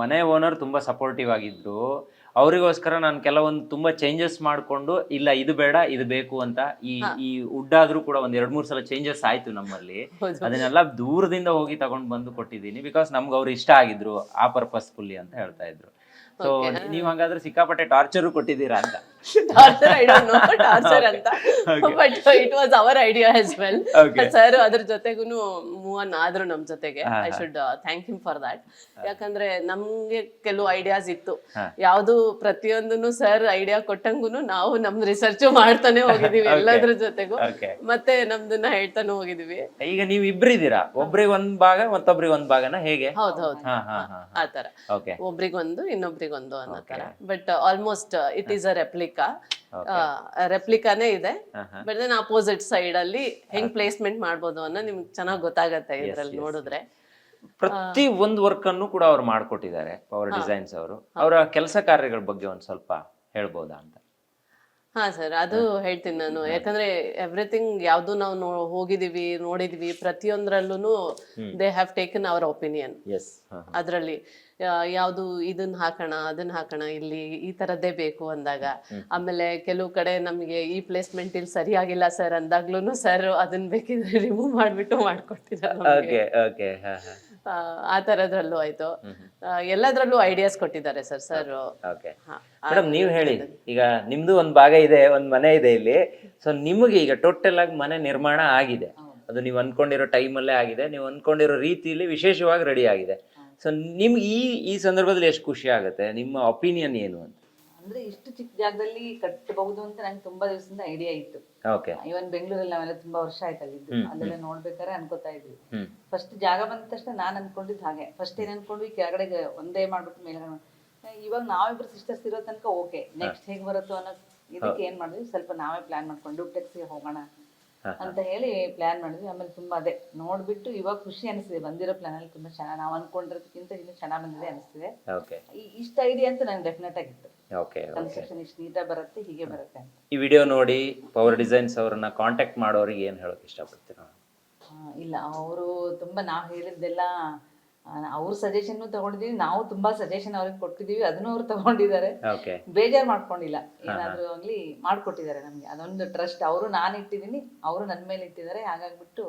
ಮನೆ ಓನರ್ ತುಂಬಾ ಸಪೋರ್ಟಿವ್ ಆಗಿದ್ರು. ಅವರಿಗೋಸ್ಕರ ನಾನು ಕೆಲವೊಂದು ತುಂಬಾ ಚೇಂಜಸ್ ಮಾಡ್ಕೊಂಡು, ಇಲ್ಲ ಇದು ಬೇಡ ಇದು ಬೇಕು ಅಂತ, ಈ ವುಡ್ ಆದ್ರೂ ಕೂಡ ಒಂದ್ 2-3 ಸಲ ಚೇಂಜಸ್ ಆಯ್ತು ನಮ್ಮಲ್ಲಿ. ಅದನ್ನೆಲ್ಲ ದೂರದಿಂದ ಹೋಗಿ ತಗೊಂಡ್ ಬಂದು ಕೊಟ್ಟಿದ್ದೀನಿ. ಬಿಕಾಸ್ ನಮ್ಗೆ ಅವ್ರು ಇಷ್ಟ ಆಗಿದ್ರು ಆ ಪರ್ಪಸ್ ಫುಲ್ಲಿ ಅಂತ ಹೇಳ್ತಾ ಇದ್ರು. ಸೊ ನೀವ್ ಹಂಗಾದ್ರೆ ಸಿಕ್ಕಾಪಟ್ಟೆ ಟಾರ್ಚರ್ ಕೊಟ್ಟಿದ್ದೀರಾ ಅಂತ? Torture I don't know torture ಅಂತ, but it was our idea as well. Sir ಅದ್ರ ಜೊತೆಗೂನು ಮೂವ್ ಆನ್ ಆದ್ರು ನಮ್ ಜೊತೆಗೆ. I should thank him for that. ಯಾಕಂದ್ರೆ ನಮ್ಗೆ ಕೆಲವು ಐಡಿಯಾಸ್ ಇತ್ತು, ಯಾವ್ದು ಪ್ರತಿಯೊಂದನ್ನು ಸರ್ ಐಡಿಯಾ ಕೊಟ್ಟಂಗುನು ನಾವು ನಮ್ ರಿಸರ್ಚ್ ಮಾಡ್ತಾನೆ ಹೋಗಿದೀವಿ ಎಲ್ಲದ್ರ ಜೊತೆಗೂ, ಮತ್ತೆ ನಮ್ದನ್ನ ಹೇಳ್ತಾನೆ ಹೋಗಿದೀವಿ. ಈಗ ನೀವ್ ಇಬ್ರಿದ್ದೀರಾ, ಒಬ್ರಿಗೆ ಒಂದ್ ಭಾಗ ಮತ್ತೊಬ್ರಿಗೆ ಒಂದ್ ಭಾಗನ ಹೇಗೆ? ಹೌದು ಆತರ, ಒಬ್ರಿಗೊಂದು ಇನ್ನೊಬ್ರಿಗೊಂದು ಅನ್ನೋ ತರ. But almost it is a replica. ರೆಪ್ಲಿಕಾನೇ ಇದೆ. ಬಟ್ ದೆನ್ ಅಪೋಸಿಟ್ ಸೈಡ್ ಅಲ್ಲಿ ಹೆಂಗ್ ಪ್ಲೇಸ್ಮೆಂಟ್ ಮಾಡ್ಬೋದು ಅನ್ನೋ ನಿಮ್ಗೆ ಚೆನ್ನಾಗಿ ಗೊತ್ತಾಗತ್ತೆ ಇದ್ರಲ್ಲಿ ನೋಡಿದ್ರೆ. ಪ್ರತಿ ಒಂದು ವರ್ಕ್ ಅನ್ನು ಕೂಡ ಅವ್ರು ಮಾಡ್ಕೊಟ್ಟಿದ್ದಾರೆ ಪವರ್ ಡಿಸೈನ್ಸ್ ಅವರು. ಅವರ ಕೆಲಸ ಕಾರ್ಯಗಳ ಬಗ್ಗೆ ಒಂದ್ ಸ್ವಲ್ಪ ಹೇಳ್ಬೋದಾ ಅಂತ? ಹಾ ಸರ್, ಅದು ಹೇಳ್ತೀನಿ ನಾನು. ಯಾಕಂದ್ರೆ ಎವ್ರಿಥಿಂಗ್ ಯಾವ್ದು ನಾವು ಹೋಗಿದೀವಿ ನೋಡಿದೀವಿ, ಪ್ರತಿಯೊಂದ್ರಲ್ಲೂ they have taken our opinion. ಅದ್ರಲ್ಲಿ ಯಾವ್ದು ಇದನ್ನ ಹಾಕೋಣ ಅದನ್ನ ಹಾಕೋಣ, ಇಲ್ಲಿ ಈ ತರದ್ದೇ ಬೇಕು ಅಂದಾಗ, ಆಮೇಲೆ ಕೆಲವು ಕಡೆ ನಮ್ಗೆ ಈ ಪ್ಲೇಸ್ಮೆಂಟ್ ಇಲ್ಲಿ ಸರಿಯಾಗಿಲ್ಲ ಸರ್ ಅಂದಾಗ್ಲೂ ಸರ್ ಅದನ್ನ ಬೇಕಿದ್ರೆ ರಿಮೂವ್ ಮಾಡ್ಬಿಟ್ಟು ಮಾಡ್ಕೊಟ್ಟಿದ್ದಾರೆ. ಆ ತರದ್ರಲ್ಲೂ ಆಯ್ತು. ಎಲ್ಲದ್ರಲ್ಲೂ ಐಡಿಯಾಸ್ ಕೊಟ್ಟಿದ್ದಾರೆ ಸರ್. ಮೇಡಮ್ ನೀವ್ ಹೇಳಿ, ಈಗ ನಿಮ್ದು ಒಂದ್ ಭಾಗ ಇದೆ, ಒಂದ್ ಮನೆ ಇದೆ ಇಲ್ಲಿ. ಸೊ ನಿಮಗೆ ಈಗ ಟೋಟಲ್ ಆಗಿ ಮನೆ ನಿರ್ಮಾಣ ಆಗಿದೆ, ಅದು ನೀವು ಅನ್ಕೊಂಡಿರೋ ಟೈಮಲ್ಲೇ ಆಗಿದೆ, ನೀವು ಅನ್ಕೊಂಡಿರೋ ರೀತಿಯಲ್ಲಿ ವಿಶೇಷವಾಗಿ ರೆಡಿ ಆಗಿದೆ. ಸೊ ನಿಮ್ಗೆ ಈ ಸಂದರ್ಭದಲ್ಲಿ ಎಷ್ಟು ಖುಷಿ ಆಗುತ್ತೆ? ನಿಮ್ಮ ಒಪಿನಿಯನ್ ಏನು ಅಂತ? ಅಂದ್ರೆ ಇಷ್ಟು ಚಿಕ್ಕ ಜಾಗದಲ್ಲಿ ಕಟ್ಟಬಹುದು ಅಂತ ನಂಗೆ ತುಂಬಾ ದಿವಸದಿಂದ ಐಡಿಯಾ ಇತ್ತು. ಇವನ್ ಬೆಂಗಳೂರಲ್ಲಿ ನಾವೆಲ್ಲ ತುಂಬಾ ವರ್ಷ ಆಯ್ತು ಅಲ್ಲಿದ್ದು, ಅಲ್ಲೆಲ್ಲ ನೋಡ್ಬೇಕಾದ್ರೆ ಅನ್ಕೋತಾ ಇದ್ವಿ. ಫಸ್ಟ್ ಜಾಗ ಬಂದ ತಕ್ಷಣ ನಾನ್ ಅನ್ಕೊಂಡಿದ್ ಹಾಗೆ, ಫಸ್ಟ್ ಏನ್ ಅನ್ಕೊಂಡ್ವಿ ಕೆಳಗಡೆ ಒಂದೇ ಮಾಡ್ಬಿಟ್ಟು ಮೇಲ್ಗಡೆ. ಇವಾಗ ನಾವಿಬ್ರು ಸಿಸ್ಟರ್ಸ್ ಇರೋ ತನಕ ಓಕೆ, ನೆಕ್ಸ್ಟ್ ಹೇಗ್ ಬರುತ್ತೋ ಅನ್ನೋ ಇದಕ್ಕೆ ಏನ್ ಮಾಡಿದ್ವಿ, ಸ್ವಲ್ಪ ನಾವೇ ಪ್ಲಾನ್ ಮಾಡ್ಕೊಂಡು ಡ್ಯೂಪ್ಲೆಕ್ಸ್ಗೆ ಹೋಗೋಣ ಅಂತ ಹೇಳಿ ಪ್ಲಾನ್ ಮಾಡಿದ್ವಿ. ಆಮೇಲೆ ತುಂಬಾ ಅದೇ ನೋಡ್ಬಿಟ್ಟು ಇವಾಗ ಖುಷಿ ಅನಿಸ್ತಿದೆ. ಬಂದಿರೋ ಪ್ಲಾನ್ ಅಲ್ಲಿ ತುಂಬಾ ಚೆನ್ನಾಗಿ, ನಾವು ಅನ್ಕೊಂಡಿರೋದಕ್ಕಿಂತ ಇನ್ನೂ ಚೆನ್ನಾಗಿ ಬಂದಿದೆ ಅನಿಸ್ತಿದೆ. ಇಷ್ಟ ಐಡಿಯಾ ಅಂತೂ ನಂಗೆ ಡೆಫಿನೆಟ್ ಆಗಿತ್ತು. ಕನ್ಸ್ಟ್ರಕ್ಷನ್ ಇಷ್ಟು ನೀಟಾಗಿ ಬರುತ್ತೆ, ಹೀಗೆ ಬರುತ್ತೆ ಅಂತ. ಈ ವಿಡಿಯೋ ನೋಡಿ ಪವರ್ ಡಿಸೈನ್ಸ್ ಅವ್ರನ್ನ ಕಾಂಟ್ಯಾಕ್ಟ್ ಮಾಡೋರಿಗೆ ಏನ್ ಹೇಳಕ್ ಇಷ್ಟಪಡ್ತೀರಾ? ಇಲ್ಲ, ಅವರು ತುಂಬಾ ನಾವು ಹೇಳಿದ್ದೆಲ್ಲ ಅವ್ರ ಸಜೆಷನ್ ತಗೊಂಡಿದೀವಿ, ನಾವು ತುಂಬಾ ಸಜೆಷನ್ ಅವ್ರಿಗೆ ಕೊಟ್ಟಿದೀವಿ, ಅದನ್ನು ಅವ್ರು ತಗೊಂಡಿದ್ದಾರೆ. ಬೇಜಾರ್ ಮಾಡ್ಕೊಂಡಿಲ್ಲ, ಏನಾದ್ರೂ ಆಗ್ಲಿ ಮಾಡ್ಕೊಟ್ಟಿದ್ದಾರೆ ನಮ್ಗೆ. ಅದೊಂದು ಟ್ರಸ್ಟ್. ಅವರು ನಾನು ಇಟ್ಟಿದ್ದೀನಿ, ಅವರು ನನ್ನ ಮೇಲೆ ಇಟ್ಟಿದ್ದಾರೆ. ಹಾಗಾಗ್ಬಿಟ್ಟು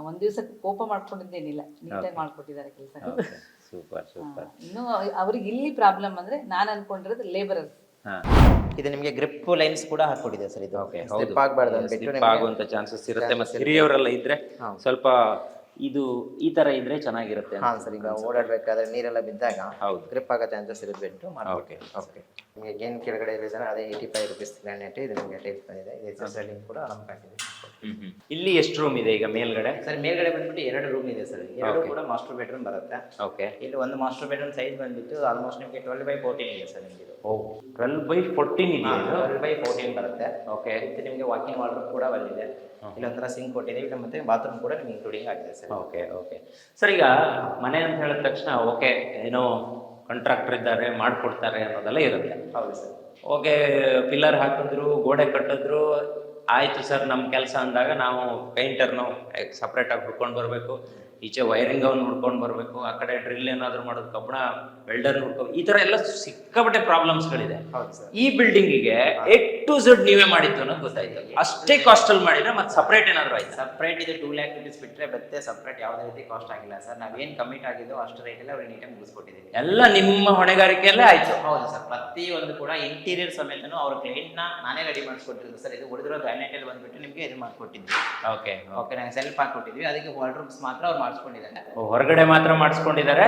ಒಂದ್ ದಿವ್ಸಕ್ಕೆ ಕೋಪ ಮಾಡ್ಕೊಂಡಿದ್ದೇನಿಲ್ಲ, ನೀಟಾಗಿ ಮಾಡ್ಕೊಟ್ಟಿದ್ದಾರೆ ಕೆಲಸ. ಇನ್ನು ಅವ್ರಿಗೆ ಇಲ್ಲಿ ಪ್ರಾಬ್ಲಮ್ ಅಂದ್ರೆ ನಾನು ಅನ್ಕೊಂಡಿರೋದು ಲೇಬರರ್ಸ್. ಇದು ನಿಮಗೆ ಗ್ರಿಪ್ ಲೈನ್ಸ್ ಕೂಡ ಹಾಕೊಟ್ಟಿದೆ ಸರ್. ಇದು ಸ್ಲಿಪ್ ಆಗುವಂತ ಚಾನ್ಸಸ್ ಇರುತ್ತೆ. ಮತ್ತೆ ಹಿರಿಯವರೆಲ್ಲ ಇದ್ರೆ ಸ್ವಲ್ಪ ಇದು ಈ ತರ ಇದ್ರೆ ಚೆನ್ನಾಗಿರುತ್ತೆ. ಹಾ ಸರ್, ಈಗ ಓಡಾಡ್ಬೇಕಾದ್ರೆ ನೀರೆಲ್ಲ ಬಿದ್ದಾಗ ಗ್ರಿಪ್ ಆಗೋ ಚಾನ್ಸಸ್ ಇರಬೇಕು. ನಿಮಗೆ ಏನು ಕೆಳಗಡೆ ಇರೋದನ್ನ ಅದೇ 85 ರೂಪೀಸ್ ಗ್ರಾನೈಟ್. ಇದು ನಿಮಗೆ ಟೈಪ್ ಬಂದಿದೆ. ಇದು ಎಸ್ಎಸ್ಎಲ್ ಕೂಡ ನಮ್ಗೆ ಹಾಕಿದೆ. ಇಲ್ಲಿ ಎಷ್ಟು ರೂಮ್ ಇದೆ ಈಗ ಮೇಲ್ಗಡೆ? ಸರ್ ಮೇಲ್ಗಡೆ ಬಂದ್ಬಿಟ್ಟು 2 ರೂಮ್ ಇದೆ ಸರ್. 2 ಕೂಡ ಮಾಸ್ಟರ್ ಬೆಡ್ರೂಮ್ ಬರುತ್ತೆ. ಇಲ್ಲಿ ಒಂದು ಮಾಸ್ಟರ್ ಬೆಡ್ರೂಮ್ ಸೈಜ್ ಬಂದ್ಬಿಟ್ಟು ಆಲ್ಮೋಸ್ಟ್ ನಿಮಗೆ 12x14 ಇದೆ ಸರ್. ನಿಮಗೆ 12x14 ಇದೆ. 12x14 ಬರುತ್ತೆ. ಇದು ನಿಮಗೆ ವಾಕಿಂಗ್ ವಾರ್ಡ್ರೋಬ್ ಕೂಡ ಬಂದಿದೆ. ಇಲ್ಲೊಂಥರ ಸಿಂಕ್ ಕೊಟ್ಟಿದ್ದೀವಿ, ಮತ್ತೆ ಬಾತ್ರೂಮ್ ಕೂಡ ನಿಮ್ಗೆ ಇನ್ಕ್ಲೂಡಿಂಗ್ ಆಗಿದೆ ಸರ್. ಸರ್, ಈಗ ಮನೆ ಅಂತ ಹೇಳಿದ ತಕ್ಷಣ ಏನೋ ಕಾಂಟ್ರಾಕ್ಟರ್ ಇದ್ದಾರೆ ಮಾಡ್ಕೊಡ್ತಾರೆ ಅನ್ನೋದೆಲ್ಲ ಇರುತ್ತೆ. ಹೌದು ಸರ್. ಪಿಲ್ಲರ್ ಹಾಕಿದ್ರು, ಗೋಡೆ ಕಟ್ಟಿದ್ರು, ಆಯ್ತು ಸರ್ ನಮ್ಮ ಕೆಲಸ ಅಂದಾಗ ನಾವು ಪೇಂಟರ್ನು ಸಪ್ರೇಟ್ ಆಗಿ ಹುಡ್ಕೊಂಡು ಬರಬೇಕು, ಈಚೆ ವೈರಿಂಗ್ ಅವ್ನು ಹುಡ್ಕೊಂಡು ಬರಬೇಕು, ಆ ಕಡೆ ಡ್ರಿಲ್ ಏನಾದ್ರು ಮಾಡೋದು, ಕಬ್ಬಣ ವೆಲ್ಡರ್ ಹುಡ್ಕೊಂಡು, ಈ ತರ ಎಲ್ಲ ಸಿಕ್ಕಾಪಟ್ಟೆ ಪ್ರಾಬ್ಲಮ್ಸ್ಗಳಿದೆ. ಈ ಬಿಲ್ಡಿಂಗಿಗೆ A to Z ನೀವೇ ಮಾಡಿದ್ದು ಅನ್ನೋದು ಗೊತ್ತಾಯ್ತು. ಅಷ್ಟೇ ಕಾಸ್ಟ್ ಅಲ್ಲಿ ಮಾಡಿದ್ರೆ ಮತ್ತೆ ಸಪ್ರೇಟ್ ಏನಾದ್ರು ಆಯ್ತು? ಸಪ್ರೇಟ್ ಇದು 2 lakh rupees ಬಿಟ್ಟರೆ ಮತ್ತೆ ಸಪ್ರೇಟ್ ಯಾವುದೇ ರೀತಿ ಕಾಸ್ಟ್ ಆಗಿಲ್ಲ ಸರ್. ನಾವೇನು ಕಮಿಟ್ ಆಗಿದ್ದು ಅಷ್ಟು ರೇಟಲ್ಲಿ ಅವ್ರಿಗೆ ನೀಟಾಗಿ ಮುಗಿಸ್ಕೊಟ್ಟಿದ್ದೀವಿ. ಎಲ್ಲ ನಿಮ್ಮ ಹೊಣೆಗಾರಿಕೆಯಲ್ಲೇ ಆಯ್ತು? ಹೌದು ಸರ್. ಪ್ರತಿಯೊಂದು ಕೂಡ ಇಂಟೀರಿಯರ್ ಸಮೇತನು ಅವ್ರ ಕ್ಲೈಂಟ್ನ ನಾನೇ ರೆಡಿ ಮಾಡಿಸ್ಕೊಟ್ಟಿದ್ದು ಸರ್. ಇದು ಉಳಿದಿರೋ ಗ್ರಾನೈಟಲ್ಲಿ ಬಂದ್ಬಿಟ್ಟು ನಿಮಗೆ ಇದು ಮಾಡಿಕೊಟ್ಟಿದ್ವಿ. ನಾನು ಸೆಲ್ಫ್ ಹಾಕೊಟ್ಟಿದ್ವಿ. ಅದಕ್ಕೆ ವಾರ್ಡ್ರೂಮ್ಸ್ ಮಾತ್ರ ಅವ್ರು ಮಾಡಿಸ್ಕೊಂಡಿದ್ದಾರೆ. ಹೊರಗಡೆ ಮಾತ್ರ ಮಾಡಿಸ್ಕೊಂಡಿದ್ದಾರೆ,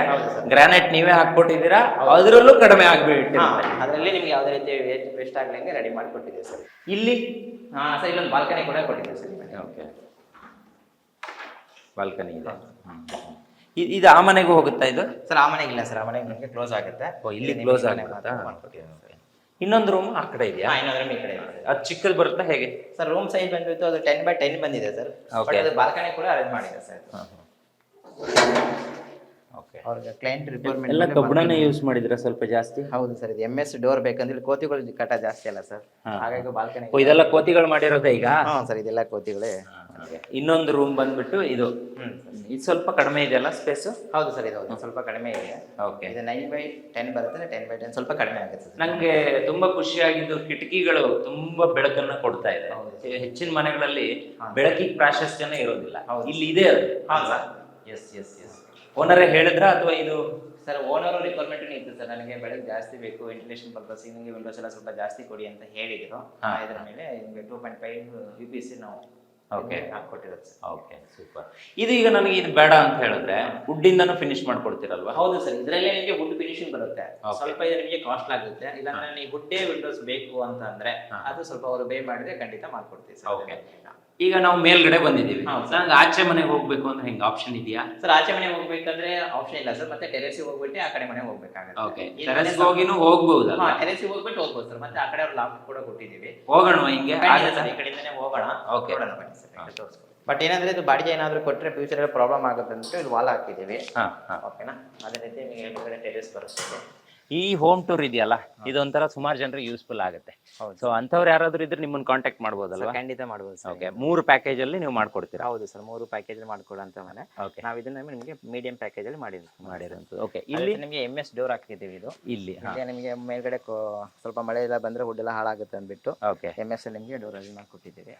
ಗ್ರಾನೈಟ್ ನೀವೇ ಹಾಕ್ಕೊಟ್ಟಿದ್ದೀರಾ, ಅದರಲ್ಲೂ ಕಡಿಮೆ ಆಗ್ಬಿಟ್ಟು ಅದರಲ್ಲಿ ನಿಮ್ಗೆ ಯಾವುದೇ ರೀತಿ ವೇಸ್ಟ್ ಆಗ್ಲಿಂಗೆ ರೆಡಿ ಮಾಡಿಕೊಟ್ಟಿದ್ದೀವಿ ಸರ್. ಇಲ್ಲಿ ಸರ್ ಇಲ್ಲೊಂದು ಬಾಲ್ಕನಿ ಕೂಡ ಕೊಟ್ಟಿದ್ದೀವಿ ಸರ್ ನಿಮಗೆ. ಬಾಲ್ಕನಿ ಇದೆ. ಇದು ಆ ಮನೆಗೂ ಹೋಗುತ್ತಾ ಇದು? ಸರ್ ಆ ಮನೆಗೆ ಇಲ್ಲ ಸರ್, ಆ ಮನೆಗೆ ನಿಮಗೆ ಕ್ಲೋಸ್ ಆಗುತ್ತೆ. ಇಲ್ಲಿ ಕ್ಲೋಸ್ ಆಗುತ್ತಾ? ಇನ್ನೊಂದು ರೂಮ್ ಆ ಕಡೆ ಇದೆಯಾ? ಇನ್ನೊಂದು ರೂಮ್ ಈ ಕಡೆ ಇದೆ. ಅದು ಚಿಕ್ಕದು ಬರುತ್ತಾ ಹೇಗೆ ಸರ್? ರೂಮ್ ಸೈಜ್ ಬಂದ್ಬಿಟ್ಟು ಅದು 10x10 ಬಂದಿದೆ ಸರ್. ಅದು ಬಾಲ್ಕನಿ ಕೂಡ ಅರೇಂಜ್ ಮಾಡಿದೆ ಸರ್. ಅವ್ರಿಗೆ ಕ್ಲೈಂಟ್ ರಿಕ್ವೈರ್ಮೆಂಟ್ ಎಲ್ಲ ಕಬ್ಬಣನೇ ಯೂಸ್ ಮಾಡಿದ್ರೆ ಸ್ವಲ್ಪ ಜಾಸ್ತಿ? ಹೌದು ಸರ್. ಇದು MS ಡೋರ್ ಬೇಕಂದ್ರೆ ಕೋತಿಗಳು ಕಟ ಜಾಸ್ತಿ ಅಲ್ಲ ಸರ್, ಹಾಗಾಗಿ ಬಾಲ್ಕನಿ. ಇದೆಲ್ಲ ಕೋತಿಗಳು ಮಾಡಿರೋದೇ ಈಗ? ಸರ್ ಇದೆಲ್ಲ ಕೋತಿಗಳೇ. ಇನ್ನೊಂದು ರೂಮ್ ಬಂದ್ಬಿಟ್ಟು ಇದು ಸ್ವಲ್ಪ ಕಡಿಮೆ ಇದೆಯಲ್ಲ ಸ್ಪೇಸ್? ಹೌದು ಸರ್, ಇದು ಸ್ವಲ್ಪ ಕಡಿಮೆ ಇದೆ. ಇದು 9x10 ಬರುತ್ತೆ. 10x10 ಸ್ವಲ್ಪ ಕಡಿಮೆ ಆಗುತ್ತೆ. ನಂಗೆ ತುಂಬಾ ಖುಷಿಯಾಗಿದ್ದು ಕಿಟಕಿಗಳು ತುಂಬಾ ಬೆಳಕನ್ನ ಕೊಡ್ತಾ ಇದೆ. ಹೆಚ್ಚಿನ ಮನೆಗಳಲ್ಲಿ ಬೆಳಕಿಗೆ ಪ್ರಾಶಸ್ತ್ಯನೇ ಇರೋದಿಲ್ಲ, ಇಲ್ಲಿ ಇದೆ ಅದು. ಓನರೇ ಹೇಳಿದ್ರ ಅಥವಾ ಇದು? ಸರ್ ಓನರ್ ರಿಕ್ವೈರ್ಮೆಂಟ್ ಇತ್ತು ಸರ್. ನನಗೆ ಬೆಳಗ್ಗೆ ಜಾಸ್ತಿ ಬೇಕು, ವೆಂಟಿಲೇಷನ್ ಪರ್ಪಸ್, ನಿಮಗೆ ವಿಂಡೋಸ್ ಎಲ್ಲ ಸ್ವಲ್ಪ ಜಾಸ್ತಿ ಕೊಡಿ ಅಂತ ಹೇಳಿದ್ರು. ಇದರ ಮೇಲೆ ನಿಮಗೆ 2.5 UPC ನಾವು ಹಾಕೊಟ್ಟಿರೋದು. ಸೂಪರ್. ಇದು ಈಗ ನನಗೆ ಇದು ಬೇಡ ಅಂತ ಹೇಳಿದ್ರೆ ವುಡ್ ಇಂದನೂ ಫಿನಿಶ್ ಮಾಡ್ಕೊಡ್ತೀರಲ್ವಾ? ಹೌದು ಸರ್, ಇದರಲ್ಲೇ ನಿಮಗೆ ವುಡ್ ಫಿನಿಶಿಂಗ್ ಬರುತ್ತೆ. ಸ್ವಲ್ಪ ಇದು ನಿಮಗೆ ಕಾಸ್ಟ್ ಆಗುತ್ತೆ. ಇಲ್ಲಾಂದ್ರೆ ನೀವು ವುಡ್ಡೇ ವಿಂಡೋಸ್ ಬೇಕು ಅಂತ ಅಂದ್ರೆ ಅದು ಸ್ವಲ್ಪ ಅವರು ಬೇ ಮಾಡಿದ್ರೆ ಖಂಡಿತ ಮಾಡ್ಕೊಡ್ತೀವಿ ಸರ್. ಈಗ ನಾವು ಮೇಲ್ಗಡೆ ಬಂದಿದ್ದೀವಿ, ನಂಗೆ ಆಚೆ ಮನೆಗೆ ಹೋಗ್ಬೇಕು ಅಂದ್ರೆ ಹೆಂಗ್ ಆಪ್ಷನ್ ಇದೆಯಾ? ಸರ್ ಆಚೆ ಮನೆಗೆ ಹೋಗ್ಬೇಕಂದ್ರೆ ಆಪ್ಷನ್ ಇಲ್ಲ ಸರ್, ಮತ್ತೆ ಟೆರೆಸಿಗೆ ಹೋಗ್ಬಿಟ್ಟು ಆ ಕಡೆ ಮನೆಗೆ ಹೋಗ್ಬೇಕಾಗುತ್ತೆ. ಓಕೆ, ಟೆರೆಸ್ಗೆ ಹೋಗಿನೂ ಹೋಗ್ಬಹುದಲ್ಲ? ಟೆರೆಸಿಗೆ ಹೋಗ್ಬಿಟ್ಟು ಹೋಗ್ಬೋದು ಸರ್, ಮತ್ತೆ ಆ ಕಡೆ ಅವ್ರು ಲಾಕ್ ಕೂಡ ಕೊಟ್ಟಿದ್ದೀವಿ. ಹೋಗೋಣ ಹಿಂಗೆ ಈ ಕಡೆಯಿಂದನೇ ಹೋಗೋಣ. ಓಕೆ, ಬಟ್ ಏನಂದ್ರೆ ಇದು ಬಾಡಿಗೆ ಏನಾದ್ರು ಕೊಟ್ಟರೆ ಫ್ಯೂಚರ್ ಪ್ರಾಬ್ಲಮ್ ಆಗುತ್ತೆ ಅಂತ ಇಲ್ಲಿ ವಾಲ್ ಹಾಕಿದ್ದೀವಿ. ಓಕೆನಾ, ಅದೇ ರೀತಿ ನಿಮಗೆ ಎದುರುಗಡೆ ಟೆರೆಸ್ ಬರುತ್ತೆ. ಈ ಹೋಮ್ ಟೂರ್ ಇದೆಯಲ್ಲ, ಇದೊಂಥರ ಸುಮಾರು ಜನರಿಗೆ ಯೂಸ್ಫುಲ್ ಆಗುತ್ತೆ. ಸೊ ಅಂಥವ್ರು ಯಾರಾದ್ರೂ ಇದ್ರೆ ನಿಮ್ಮನ್ನ ಕಾಂಟ್ಯಾಕ್ಟ್ ಮಾಡ್ಬೋದಲ್ವಾ? ಖಂಡಿತ ಮಾಡ್ಬೋದು ಸರ್. ಓಕೆ, 3 ಪ್ಯಾಕೇಜ್ ಅಲ್ಲಿ ನೀವು ಮಾಡ್ಕೊಡ್ತೀರಾ? ಹೌದು ಸರ್, 3 ಪ್ಯಾಕೇಜ್ ಮಾಡ್ಕೊಡಂತ ಮನೆ. ಓಕೆ, ನಾವು ಇದನ್ನ ನಿಮಗೆ ಮೀಡಿಯಂ ಪ್ಯಾಕೇಜ್ ಅಲ್ಲಿ ಮಾಡಿರೋದು. ಓಕೆ, ಇಲ್ಲಿ ನಿಮಗೆ MS ಡೋರ್ ಹಾಕಿದ್ದೀವಿ. ಇದು ಇಲ್ಲಿ ನಿಮಗೆ ಮೇಲ್ಗಡೆ ಸ್ವಲ್ಪ ಮಳೆ ಎಲ್ಲ ಬಂದ್ರೆ ವುಡ್ ಎಲ್ಲ ಹಾಳಾಗುತ್ತೆ ಅಂದ್ಬಿಟ್ಟು ಓಕೆ MS ನಿಮಗೆ ಡೋರ್ ಅಲ್ಲಿ ಮಾಡ್ಕೊಟ್ಟಿದ್ದೀವಿ.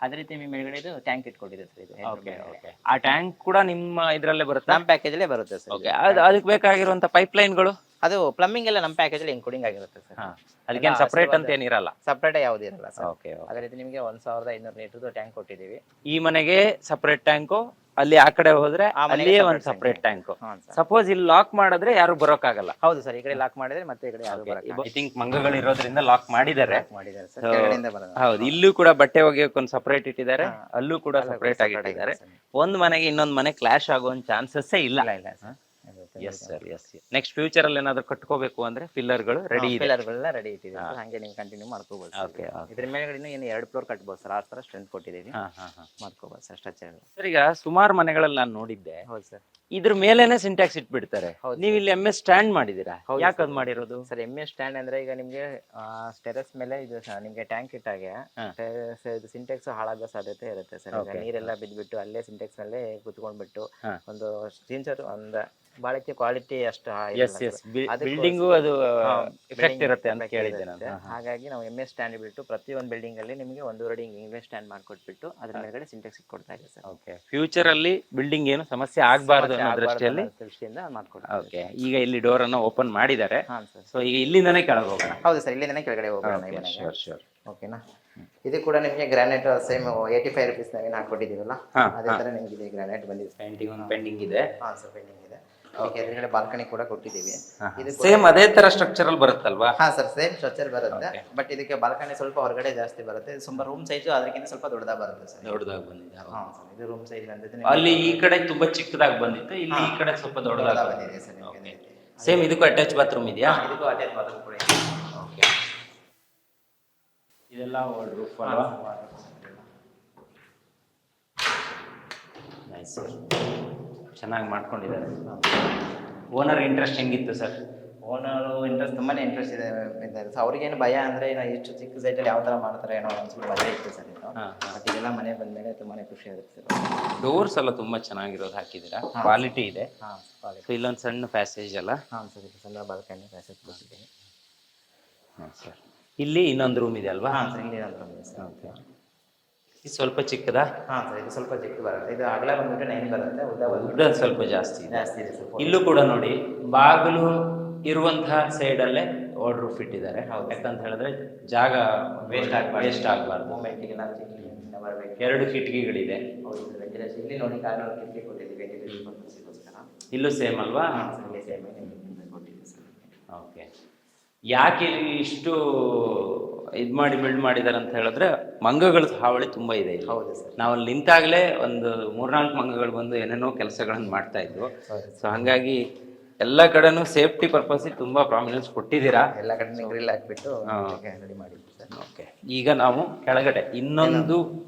ಅದೇ ರೀತಿ ನಿಮಗೆ ಮೇಲ್ಗಡೆ ಇದು ಟ್ಯಾಂಕ್ ಇಟ್ಕೊಂಡಿದೆ ಸರ್. ಇದು ಓಕೆ, ಓಕೆ, ಆ ಟ್ಯಾಂಕ್ ಕೂಡ ನಿಮ್ಮ ಇದ್ರಲ್ಲೇ ಬರುತ್ತೆ? ನಮ್ಮ ಪ್ಯಾಕೇಜ್ ಅಲ್ಲೇ ಬರುತ್ತೆ ಸರ್. ಓಕೆ, ಅದಕ್ಕೆ ಬೇಕಾಗಿರುವಂತ ಪೈಪ್ ಲೈನ್ಗಳು ಅದು ಪ್ಲಂಬಿಂಗ್ ಎಲ್ಲ ನಮ್ಮ ಪ್ಯಾಕೇಜ್ ಅಲ್ಲಿ ಇನ್ಕ್ಲೂಡಿಂಗ್ ಆಗಿರುತ್ತೆ ಸರ್. ಅದಕ್ಕೆ ಸಪರೇಟ್ ಅಂತ ಏನಿರಲ್ಲ? ಸಪರೇಟ್ ಯಾವ್ದು ಇರಲ್ಲ ಸರ್. ಓಕೆ, ಅದೇ ರೀತಿ ನಿಮಗೆ 1500 ಲೀಟರ್ದು ಟ್ಯಾಂಕ್ ಕೊಟ್ಟಿದ್ದೀವಿ. ಈ ಮನೆಗೆ ಸಪರೇಟ್ ಟ್ಯಾಂಕು, ಅಲ್ಲಿ ಆ ಕಡೆ ಹೋದ್ರೆ ಅಲ್ಲಿಯೇ ಒಂದು ಸಪರೇಟ್ ಟ್ಯಾಂಕು. ಸಪೋಸ್ ಇಲ್ಲಿ ಲಾಕ್ ಮಾಡಿದ್ರೆ ಯಾರು ಬರೋಕ್ಕಾಗಲ್ಲ? ಹೌದು ಸರ್, ಈ ಕಡೆ ಲಾಕ್ ಮಾಡಿದ್ರೆ ಮತ್ತೆ ಈ ಕಡೆ ಯಾರು ಬರಲ್ಲ. ಐ ಥಿಂಕ್ ಮಂಗಗಳು ಇರೋದ್ರಿಂದ ಲಾಕ್ ಮಾಡಿದ್ದಾರೆ ಸರ್. ಕೆಳಗಡೆಯಿಂದ ಬರೋದು. ಹೌದು, ಇಲ್ಲೂ ಕೂಡ ಬಟ್ಟೆ ಒಗೆಯೋಕೆ ಒಂದು ಸಪರೇಟ್ ಇಟ್ಟಿದ್ದಾರೆ, ಅಲ್ಲೂ ಕೂಡ ಸಪರೇಟ್ ಆಗಿ ಇಟ್ಟಿದ್ದಾರೆ. ಒಂದ್ ಮನೆಗೆ ಇನ್ನೊಂದ್ ಮನೆ ಕ್ಲಾಶ್ ಆಗೋ ಚಾನ್ಸಸ್ ಇಲ್ಲ. ಇಲ್ಲ sir. Yes sir, yes. Next future ಅಲ್ಲಿ ಏನಾದ್ರು ಕಟ್ಕೋಬೇಕು ಅಂದ್ರೆ ಫಿಲ್ಲರ್ಗಳು ರೆಡಿ ಇದೆ? ಪಿಲ್ಲರ್ಗಳೆಲ್ಲ ರೆಡಿ ಇಟ್ಟಿದೆ, ಹಂಗೆ ನೀವು ಕಂಟಿನ್ಯೂ ಮಾಡ್ಕೋಬಹುದು. ಓಕೆ, ಇದ್ರ ಮೇಲ್ಗಡೆ ಏನು 2 ಫ್ಲೋರ್ ಕಟ್ಬೋದು ಸರ್, ಆ ತರ ಸ್ಟ್ರೆಂತ್ ಕೊಟ್ಟಿದ್ದೀವಿ. ಮಾಡ್ಕೋಬಹುದು ಸರ್, ಸ್ಟ್ರಕ್ಚರ್. ಸರ್, ಈಗ ಸುಮಾರು ಮನೆಗಳಲ್ಲಿ ನಾನು ನೋಡಿದ್ದೆ, ಹೌದು ಸರ್, ಇದ್ರ ಮೇಲೇನೆ ಸಿಂಟ್ಯಾಕ್ಸ್ ಇಟ್ಬಿಡ್ತಾರೆ. ನೀವು ಇಲ್ಲಿ MS ಸ್ಟ್ಯಾಂಡ್ ಮಾಡಿದೀರಾ? ಯಾಕೆ ಅದು ಮಾಡಿರೋದು ಸರ್? MS ಸ್ಟ್ಯಾಂಡ್ ಅಂದ್ರೆ ಈಗ ನಿಮ್ಗೆ ಟೆರೆಸ್ ಮೇಲೆ ಇದು ನಿಮ್ಗೆ ಟ್ಯಾಂಕ್ ಇಟ್ಟಾಗೆ ಇದು ಸಿಂಟೆಕ್ಸ್ ಹಾಳಾಗೋ ಸಾಧ್ಯತೆ ಇರುತ್ತೆ ಸರ್. ಈಗ ನೀರೆಲ್ಲ ಬಿದ್ದ್ಬಿಟ್ಟು ಅಲ್ಲೇ ಸಿಂಟೆಕ್ಸ್ ನಲ್ಲೇ ಕುತ್ಕೊಂಡ್ಬಿಟ್ಟು ಒಂದು ಸಿಂಚರ್ ಒಂದು ಬಾಳಿಕೆ ಕ್ವಾಲಿಟಿ ಅಷ್ಟು ಬಿಲ್ಡಿಂಗು ಅದು ಎಫೆಕ್ಟ್ ಇರುತ್ತೆ ಅಂತ ಕೇಳಿದ್ದೆ ನಾನು. ಹಾಗಾಗಿ ನಾವು MS ಸ್ಟ್ಯಾಂಡ್ ಬಿಟ್ಟು ಪ್ರತಿಯೊಂದು ಬಿಲ್ಡಿಂಗ್ ಅಲ್ಲಿ ನಿಮಗೆ 1 ಅಡಿ ಇಂಗ್ಲಿಷ್ ಸ್ಟ್ಯಾಂಡ್ ಮಾಡ್ಕೊಟ್ಬಿಟ್ಟು ಅದ್ರ ಮೇಲ್ಗಡೆ ಸಿಂಟೆಕ್ಸ್ ಇಟ್ಕೊಡ್ತಾ ಇದೆ ಸರ್. ಓಕೆ, ಫ್ಯೂಚರ್ ಅಲ್ಲಿ ಬಿಲ್ಡಿಂಗ್ ಏನು ಸಮಸ್ಯೆ ಆಗಬಾರ್ದು ಅನ್ನೋ ದೃಷ್ಟಿಯಿಂದ ಮಾಡ್ಕೊಡ್ತಾರೆ. ಓಕೆ, ಈಗ ಇಲ್ಲಿ ಡೋರ್ ಅನ್ನ ಓಪನ್ ಮಾಡಿದ್ದಾರೆ. ಹಾಂ ಸರ್. ಸೊ ಈಗ ಇಲ್ಲಿಂದನೇ ಕೆಳಗೆ ಹೋಗೋಣ? ಹೌದು ಸರ್, ಇಲ್ಲಿಂದನೇ ಕೆಳಗಡೆ ಹೋಗೋಣ. ಶೋರ್. ಓಕೆನಾ, ಇದು ಕೂಡ ನಿಮಗೆ ಗ್ರಾನೈಟ್ ಸೇಮ್ 85 rupees ನಾವೇನು ಹಾಕೊಟ್ಟಿದ್ದೀವಲ್ಲ ಅದೇ ತರ ನಿಮ್ಗೆ ಇದೆ ಗ್ರಾನೈಟ್ ಬಂದಿದೆ. ಪೆಂಡಿಂಗ್ ಇದೆ. ಹಾಂ ಸರ್, ಪೆಂಡಿಂಗ್ ಇದೆ. ಎದುರುಗಡೆ ಬಾಲ್ಕನಿ ಕೂಡ ಕೊಟ್ಟಿದ್ದೀವಿ. ಇದು ಸೇಮ್ ಅದೇ ತರ ಸ್ಟ್ರಕ್ಚರಲ್ ಬರುತ್ತಲ್ವಾ? ಹಾಂ ಸರ್, ಸೇಮ್ ಸ್ಟ್ರಕ್ಚರ್ ಬರುತ್ತೆ. ಬಟ್ ಇದಕ್ಕೆ ಬಾಲ್ಕನಿ ಸ್ವಲ್ಪ ಹೊರಗಡೆ ಜಾಸ್ತಿ ಬರುತ್ತೆ. ಸ್ವಲ್ಪ ರೂಮ್ ಸೈಜು ಅದಕ್ಕಿಂತ ಸ್ವಲ್ಪ ದೊಡ್ಡದಾಗಿ ಬರುತ್ತೆ ಸರ್. ದೊಡ್ಡದಾಗಿ ಬಂದಿದೆ. ಹಾಂ ಸರ್, ಇದು ರೂಮ್ ಸೈಜ್ ಬಂದಿದೆ. ಅಲ್ಲಿ ಈ ಕಡೆ ತುಂಬಾ ಚಿಕ್ಕದಾಗಿ ಬಂದಿತ್ತು, ಇಲ್ಲಿ ಈ ಕಡೆ ಸ್ವಲ್ಪ ದೊಡ್ಡದಾಗಿ ಬಂದಿದೆ ಸರ್. ಸೇಮ್ ಇದಕ್ಕೂ ಅಟ್ಯಾಚ್ ಬಾತ್ರೂಮ್ ಇದೆಯಾ? ಇದಕ್ಕೂ ಅಟ್ಯಾಚ್ ಬಾತ್ರೂಮ್ ಕೂಡ ಇದೆ. ಓಕೆ, ಇದೆಲ್ಲ ರೂಫ್ ಅಲ್ವಾ? ನೈಸ್, ಚೆನ್ನಾಗಿ ಮಾಡ್ಕೊಂಡಿದ್ದಾರೆ. ಓನರ್ ಇಂಟ್ರೆಸ್ಟ್ ಹೆಂಗಿತ್ತು ಸರ್? ಓನರು ಇಂಟ್ರೆಸ್ಟ್ ತುಂಬಾನೇ ಇಂಟ್ರೆಸ್ಟ್ ಇದೆ ಸರ್. ಅವ್ರಿಗೇನು ಭಯ ಅಂದ್ರೆ ಇಷ್ಟು ಚಿಕ್ಕ ಸೈಟಲ್ಲಿ ಯಾವ ಥರ ಮಾಡ್ತಾರೆ ಏನೋ ಒಂದ್ಸಲ ಭಯ ಇತ್ತು ಸರ್. ಇದು ಬಟ್ ಇದೆಲ್ಲ ಮನೆ ಬಂದಮೇಲೆ ತುಂಬಾನೇ ಖುಷಿ ಆಗುತ್ತೆ ಸರ್. ಡೋರ್ಸ್ ಎಲ್ಲ ತುಂಬಾ ಚೆನ್ನಾಗಿರೋದು ಹಾಕಿದ್ದೀರಾ, ಕ್ವಾಲಿಟಿ ಇದೆ. ಇಲ್ಲೊಂದು ಸಣ್ಣ ಪ್ಯಾಸೇಜ್ ಅಲ್ಲ? ಹಾಂ ಸರ್, ಇದು ಸಣ್ಣ ಬಾಲ್ಕನಿ ಪ್ಯಾಸೇಜ್ ಕೊಟ್ಟಿದ್ದೀನಿ. ಹಾಂ ಸರ್, ಇಲ್ಲಿ ಇನ್ನೊಂದು ರೂಮ್ ಇದೆ ಅಲ್ವಾ? ಹಾಂ ಸರ್, ಇಲ್ಲಿ ಇನ್ನೊಂದು ರೂಮ್ ಇದೆ ಸರ್. ಓಕೆ, ಇದು ಸ್ವಲ್ಪ ಚಿಕ್ಕದಾ? ಹಾಂ ಸರ್, ಇದು ಸ್ವಲ್ಪ ಚಿಕ್ಕ ಬರುತ್ತೆ. ಇದು ಅಗಲ ಬಂದ್ಬಿಟ್ಟು 9 ಬರುತ್ತೆ, ಉದ್ದ ಸ್ವಲ್ಪ ಜಾಸ್ತಿ ಇದೆ. ಜಾಸ್ತಿ ಇದೆ ಸರ್. ಇಲ್ಲೂ ಕೂಡ ನೋಡಿ, ಬಾಗಿಲು ಇರುವಂತಹ ಸೈಡ್ ಅಲ್ಲೇ ವಾರ್ಡ್ ರೂಫ್ ಇಟ್ಟಿದ್ದಾರೆ. ಯಾಕಂತ ಹೇಳಿದ್ರೆ ಜಾಗ ವೇಸ್ಟ್ ಆಗಬಾರ್ದು. ಮೂಮೆಂಟ್ಗೆಲ್ಲ ಬರಬೇಕು. 2 ಕಿಟಕಿಗಳಿದೆ. ಹೌದು ಸರ್, ವೆಂಟಿಲೇಷನ್ ಇಲ್ಲಿ ನೋಡಿ, ಕಾರ್ನರ್ ಕಿಟಕಿ ಕೊಟ್ಟಿದ್ದೀವಿ ವೆಂಟಿಲೇಷನ್ ಪರ್ಪಸ್ಗೋಸ್ಕರ. ಇಲ್ಲೂ ಸೇಮ್ ಅಲ್ವಾ? ಹಾಂ ಸರ್, ಇಲ್ಲಿ ಸೇಮ್ ಕೊಟ್ಟಿದ್ದೀವಿ ಸರ್. ಓಕೆ, ಯಾಕೆ ಇಲ್ಲಿ ಇಷ್ಟು ಇದು ಮಾಡಿ ಬಿಲ್ಡ್ ಮಾಡಿದ್ದಾರೆ ಅಂತ ಹೇಳಿದ್ರೆ ಮಂಗಗಳ ಹಾವಳಿ ತುಂಬಾ ಇದೆ ಇಲ್ಲಿ. ಹೌದು ಸರ್, ನಾವಲ್ಲಿ ನಿಂತಾಗಲೇ ಒಂದು 3-4 ಮಂಗಗಳು ಬಂದು ಏನೇನೋ ಕೆಲಸಗಳನ್ನು ಮಾಡ್ತಾ ಇದ್ವು. ಸೊ ಹಾಗಾಗಿ ಎಲ್ಲ ಕಡೆನೂ ಸೇಫ್ಟಿ ಪರ್ಪಸ್ ತುಂಬಾ ಪ್ರಾಮಿನೆನ್ಸ್ ಕೊಟ್ಟಿದ್ದೀರಾ. ಎಲ್ಲ ಕಡೆ ಗ್ರಿಲ್ ಹಾಕ್ಬಿಟ್ಟು ರೆಡಿ ಮಾಡಿದ್ವಿ ಸರ್. ಓಕೆ, ಈಗ ನಾವು ಕೆಳಗಡೆ ಇನ್ನೊಂದು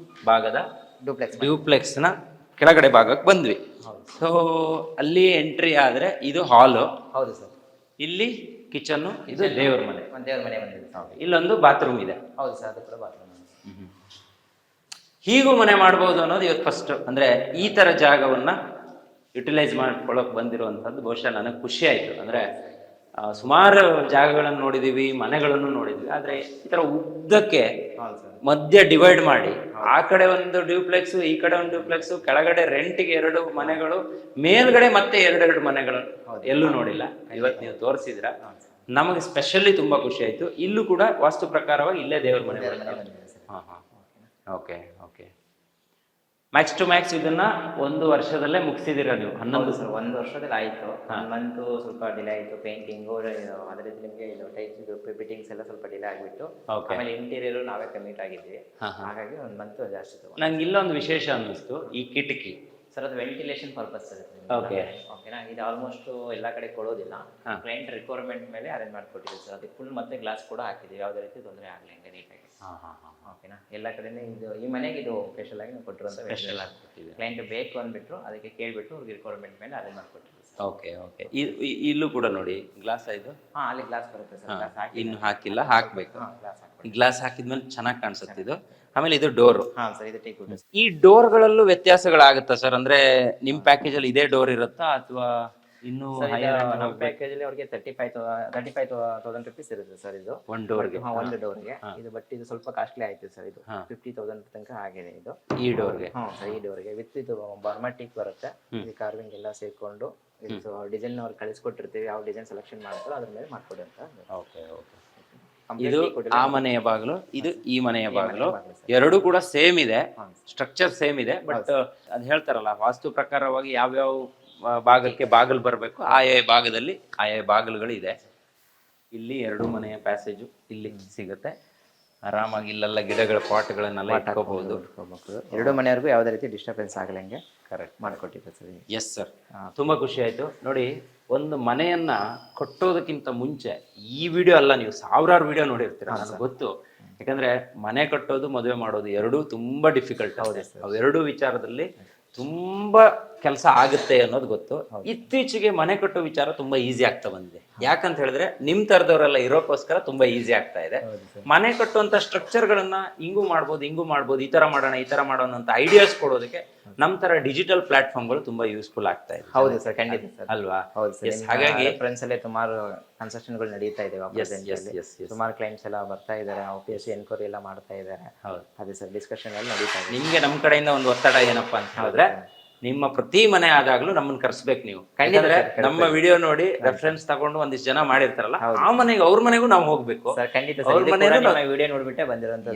ಭಾಗದ ಡ್ಯೂಪ್ಲೆಕ್ಸ್ ನ ಕೆಳಗಡೆ ಭಾಗಕ್ಕೆ ಬಂದ್ವಿ. ಸೊ ಅಲ್ಲಿ ಎಂಟ್ರಿ ಆದ್ರೆ ಇದು ಹಾಲು. ಹೌದು ಸರ್, ಇಲ್ಲಿ ಕಿಚನ್, ಇದು ದೇವ್ರ ಮನೆ. ದೇವ್ರ ಮನೆ ಬಂದಿದೆ. ಇಲ್ಲೊಂದು ಬಾತ್ರೂಮ್ ಇದೆ. ಹೌದು ಸರ್, ಅದು ಕೂಡ ಬಾತ್ರೂಮ್. ಹೀಗೂ ಮನೆ ಮಾಡ್ಬೋದು ಅನ್ನೋದು ಇವತ್ತು ಫಸ್ಟ್. ಅಂದ್ರೆ ಈ ತರ ಜಾಗವನ್ನ ಯುಟಿಲೈಸ್ ಮಾಡ್ಕೊಳ್ಳೋಕೆ ಬಂದಿರುವಂಥದ್ದು ಬಹುಶಃ ನನಗೆ ಖುಷಿ ಆಯಿತು. ಅಂದರೆ ಸುಮಾರು ಜಾಗಗಳನ್ನು ನೋಡಿದ್ದೀವಿ, ಮನೆಗಳನ್ನು ನೋಡಿದ್ವಿ, ಆದರೆ ಈ ಥರ ಉದ್ದಕ್ಕೆ ಮಧ್ಯ ಡಿವೈಡ್ ಮಾಡಿ ಆ ಕಡೆ ಒಂದು ಡ್ಯೂಪ್ಲೆಕ್ಸು, ಈ ಕಡೆ ಒಂದು ಡ್ಯೂಪ್ಲೆಕ್ಸು, ಕೆಳಗಡೆ ರೆಂಟಿಗೆ 2 ಮನೆಗಳು, ಮೇಲ್ಗಡೆ ಮತ್ತೆ 2 ಮನೆಗಳು ಎಲ್ಲೂ ನೋಡಿಲ್ಲ. ಇವತ್ತು ನೀವು ತೋರಿಸಿದ್ರ, ನಮಗೆ ಸ್ಪೆಷಲಿ ತುಂಬ ಖುಷಿ ಆಯಿತು. ಇಲ್ಲೂ ಕೂಡ ವಾಸ್ತು ಪ್ರಕಾರವಾಗಿ ಇಲ್ಲೇ ದೇವ್ರ ಮನೆ. ಹಾಂ ಹಾಂ, okay okay. Max to max ಇದನ್ನ 1 ವರ್ಷದಲ್ಲೇ ಮುಗಿಸಿದಿರ ನೀವು? 11 ಸರ್ 1 ವರ್ಷದಲ್ಲಿ ಆಯಿತು. 1 ಮಂತು ಸ್ವಲ್ಪ ಡಿಲೇ ಆಯಿತು. ಪೇಂಟಿಂಗು ಅದೇ ರೀತಿ ನಿಮಗೆ ಇದು ಟೈಲ್ಸ್ ಫಿಟ್ಟಿಂಗ್ಸ್ ಎಲ್ಲ ಸ್ವಲ್ಪ ಡಿಲೇ ಆಗಿಬಿಟ್ಟು, ಆಮೇಲೆ ಇಂಟೀರಿಯರ್ ನಾವೇ ಕಮಿಟ್ ಆಗಿದ್ವಿ. ಹಾಗಾಗಿ 1 ಮಂತ್ ಜಾಸ್ತಿ ತಗೊಂಡು. ನಂಗೆ ಇಲ್ಲೊಂದು ವಿಶೇಷ ಅನ್ನಿಸ್ತು, ಈ ಕಿಟಕಿ ಸರ್ ಅದು ವೆಂಟಿಲೇಷನ್ ಪರ್ಪಸ್ ಇರುತ್ತೆ. ಓಕೆನಾ, ಇದು ಆಲ್ಮೋಸ್ಟ್ ಎಲ್ಲ ಕಡೆ ಕೊಡೋದಿಲ್ಲ. ಕ್ಲೈಂಟ್ ರಿಕ್ವೈರ್ಮೆಂಟ್ ಮೇಲೆ ಅರೇಂಜ್ ಮಾಡಿಕೊಟ್ಟಿದ್ದೀವಿ ಸರ್. ಅದಕ್ಕೆ ಫುಲ್ ಮತ್ತೆ ಗ್ಲಾಸ್ ಕೂಡ ಹಾಕಿದ್ದೀವಿ, ಯಾವುದೇ ರೀತಿ ತೊಂದರೆ ಆಗಲಿ ಹಂಗೆ ನೀಟಾಗಿ. ಓಕೆನಾ, ಎಲ್ಲ ಕಡೆನೇ ಇದು ಈ ಮನೆಗೆ ಇದು ಸ್ಪೆಷಲ್ ಆಗಿ ನಾವು ಕೊಟ್ಟಿರುವಂಥ ಸ್ಪೆಷಲ್ ಆಗಿಬಿಟ್ಟಿದೆ. ಕ್ಲೈಂಟ್ ಬೇಕು ಅಂದ್ಬಿಟ್ಟು ಅದಕ್ಕೆ ಕೇಳಿಬಿಟ್ಟು ಅವ್ರಿಗೆ ರಿಕ್ವೈರ್ಮೆಂಟ್ ಮೇಲೆ ಅರೇಂಜ್ ಮಾಡಿಕೊಟ್ಟಿದ್ದೀವಿ. ಓಕೆ. ಇಲ್ಲೂ ಕೂಡ ನೋಡಿ ಗ್ಲಾಸ್ ಇದು. ಅಲ್ಲಿ ಗ್ಲಾಸ್ ಬರುತ್ತೆ ಸರ್. ಗ್ಲಾಸ್ ಹಾಕಿ ಇನ್ನು ಹಾಕಿಲ್ಲ, ಹಾಕ್ಬೇಕು. ಗ್ಲಾಸ್ ಹಾಕಿ ಗ್ಲಾಸ್ ಹಾಕಿದ್ಮೇಲೆ ಚೆನ್ನಾಗಿ ಕಾಣಿಸುತ್ತೆ ಇದು. ಆಮೇಲೆ ಇದು ಡೋರು. ಸರ್ ಇದು ಟೇಕ್ ವುಡ್. ಈ ಡೋರ್ಗಳಲ್ಲೂ ವ್ಯತ್ಯಾಸಗಳಾಗುತ್ತಾ ಸರ್? ಅಂದ್ರೆ ನಿಮ್ ಪ್ಯಾಕೇಜ್ ಅಲ್ಲಿ ಇದೇ ಡೋರ್ ಇರುತ್ತಾ ಅಥವಾ ಇನ್ನೂ ನಮ್ಮ ಪ್ಯಾಕೇಜ್ ಅಲ್ಲಿ ಅವ್ರಿಗೆ 35,000 rupees ಇರುತ್ತೆ ಸರ್ ಇದು ಒಂದು ಡೋರ್ಗೆ? ಒಂದು ಡೋರ್ಗೆ ಇದು. ಬಟ್ ಇದು ಸ್ವಲ್ಪ ಕಾಸ್ಟ್ಲಿ ಆಯ್ತು ಸರ್. ಇದು 50,000 ತನಕ ಆಗಿದೆ ಇದು ಈ ಡೋರ್ಗೆ. ಸರ್ ಈ ಡೋರ್ಗೆ ವಿತ್ ಇದು ಬರ್ಮಾಟಿಕ್ ಬರುತ್ತೆ. ಇದು ಕಾರ್ವಿಂಗ್ ಎಲ್ಲ ಸೇರ್ಕೊಂಡು ಇದು ಡಿಸೈನ್ ಅವ್ರು ಕಳಿಸ್ಕೊಟ್ಟಿರ್ತೀವಿ. ಯಾವ ಡಿಸೈನ್ ಸೆಲೆಕ್ಷನ್ ಮಾಡ್ತಾರೋ ಅದ್ರ ಮೇಲೆ ಮಾಡ್ಕೊಡಿ ಅಂತ. ಓಕೆ. ಇದು ಆ ಮನೆಯ ಬಾಗಿಲು, ಇದು ಈ ಮನೆಯ ಬಾಗಿಲು. ಎರಡು ಕೂಡ ಸೇಮ್ ಇದೆ, ಸ್ಟ್ರಕ್ಚರ್ ಸೇಮ್ ಇದೆ. ಬಟ್ ಅದ್ ಹೇಳ್ತಾರಲ್ಲ, ವಾಸ್ತು ಪ್ರಕಾರವಾಗಿ ಯಾವ್ಯಾವ ಭಾಗಕ್ಕೆ ಬಾಗಿಲು ಬರಬೇಕು, ಆಯಾ ಭಾಗದಲ್ಲಿ ಆಯಾ ಬಾಗಿಲುಗಳು ಇದೆ. ಇಲ್ಲಿ 2 ಮನೆಯ ಪ್ಯಾಸೇಜು ಇಲ್ಲಿ ಸಿಗುತ್ತೆ. ಆರಾಮಾಗಿ ಇಲ್ಲೆಲ್ಲ ಗಿಡಗಳ ಪಾಟ್ಗಳನ್ನೆಲ್ಲ ಇಟ್ಕೋಬಹುದು. 2 ಮನೆಯವರೆಗೂ ಯಾವುದೇ ರೀತಿ ಡಿಸ್ಟರ್ಬೆನ್ಸ್ ಆಗಲಂಗೆ ಕರೆಕ್ಟ್ ಮಾಡಿಕೊಟ್ಟಿದ್ದೆ ಸರ್. ಎಸ್ ಸರ್, ತುಂಬಾ ಖುಷಿ ಆಯ್ತು. ನೋಡಿ, ಒಂದು ಮನೆಯನ್ನ ಕಟ್ಟೋದಕ್ಕಿಂತ ಮುಂಚೆ ಈ ವಿಡಿಯೋ ಅಲ್ಲ, ನೀವು ಸಾವಿರಾರು ವಿಡಿಯೋ ನೋಡಿರ್ತೀರ, ನನಗೆ ಗೊತ್ತು. ಯಾಕಂದ್ರೆ ಮನೆ ಕಟ್ಟೋದು ಮದುವೆ ಮಾಡೋದು ಎರಡೂ ತುಂಬಾ ಡಿಫಿಕಲ್ಟ್. ಅವೆರಡೂ ವಿಚಾರದಲ್ಲಿ ತುಂಬಾ ಕೆಲಸ ಆಗುತ್ತೆ ಅನ್ನೋದು ಗೊತ್ತು. ಇತ್ತೀಚೆಗೆ ಮನೆ ಕಟ್ಟೋ ವಿಚಾರ ತುಂಬಾ ಈಸಿ ಆಗ್ತಾ ಬಂದಿದೆ. ಯಾಕಂತ ಹೇಳಿದ್ರೆ ನಿಮ್ ತರದವರೆಲ್ಲ ಇರೋಕ್ಕೋಸ್ಕರ ತುಂಬಾ ಈಸಿ ಆಗ್ತಾ ಇದೆ. ಮನೆ ಕಟ್ಟುವಂತ ಸ್ಟ್ರಕ್ಚರ್ ಗಳನ್ನ ಹಿಂಗೂ ಮಾಡ್ಬೋದು, ಈ ತರ ಮಾಡೋಣ ಅಂತ ಐಡಿಯಾಸ್ ಕೊಡೋದಕ್ಕೆ ನಮ್ ತರ ಡಿಜಿಟಲ್ ಪ್ಲಾಟ್ಫಾರ್ಮ್ಗಳು ತುಂಬಾ ಯೂಸ್ಫುಲ್ ಆಗ್ತಾ ಇದೆ. ಹೌದು ಸರ್, ಖಂಡಿತ ಸರ್. ಅಲ್ವಾ? ಹೌದು ಸರ್. ಹಾಗಾಗಿ ಫ್ರೆಂಡ್ಸ್ ಅಲ್ಲೇ ಸುಮಾರು ಕನ್ಸ್ಟ್ರಕ್ಷನ್ಗಳು ನಡೀತಾ ಇದೆ. ಸುಮಾರು ಕ್ಲೈಂಟ್ಸ್ ಎಲ್ಲ ಬರ್ತಾ ಇದ್ದಾರೆ, OPC ಎನ್ಕ್ವೈರಿ ಎಲ್ಲ ಮಾಡ್ತಾ ಇದ್ದಾರೆ. ಅದೇ ಸರ್, ಡಿಸ್ಕಷನ್ ಎಲ್ಲ ನಡೀತಾ ಇದೆ. ನಿಮ್ಗೆ ನಮ್ ಕಡೆಯಿಂದ ಒಂದು ಒತ್ತಡ ಏನಪ್ಪಾ ಅಂತ ಹೇಳಿದ್ರೆ, ನಿಮ್ಮ ಪ್ರತಿ ಮನೆ ಆದಾಗ್ಲೂ ನಮ್ಮನ್ನ ಕರ್ಸ್ಬೇಕು ನೀವು. ಯಾಕಂದ್ರೆ ನಮ್ಮ ವಿಡಿಯೋ ನೋಡಿ ರೆಫರೆನ್ಸ್ ತಗೊಂಡು ಒಂದಿಷ್ಟು ಜನ ಮಾಡಿರ್ತಾರಲ್ಲ, ಆ ಮನೆಗೆ ಅವ್ರ ಮನೆಗೂ ನಾವು ಹೋಗ್ಬೇಕು. ಅವ್ರ ಮನೆ ವಿಡಿಯೋ ನೋಡ್ಬಿಟ್ಟೆ ಬಂದಿರೋಂಥ.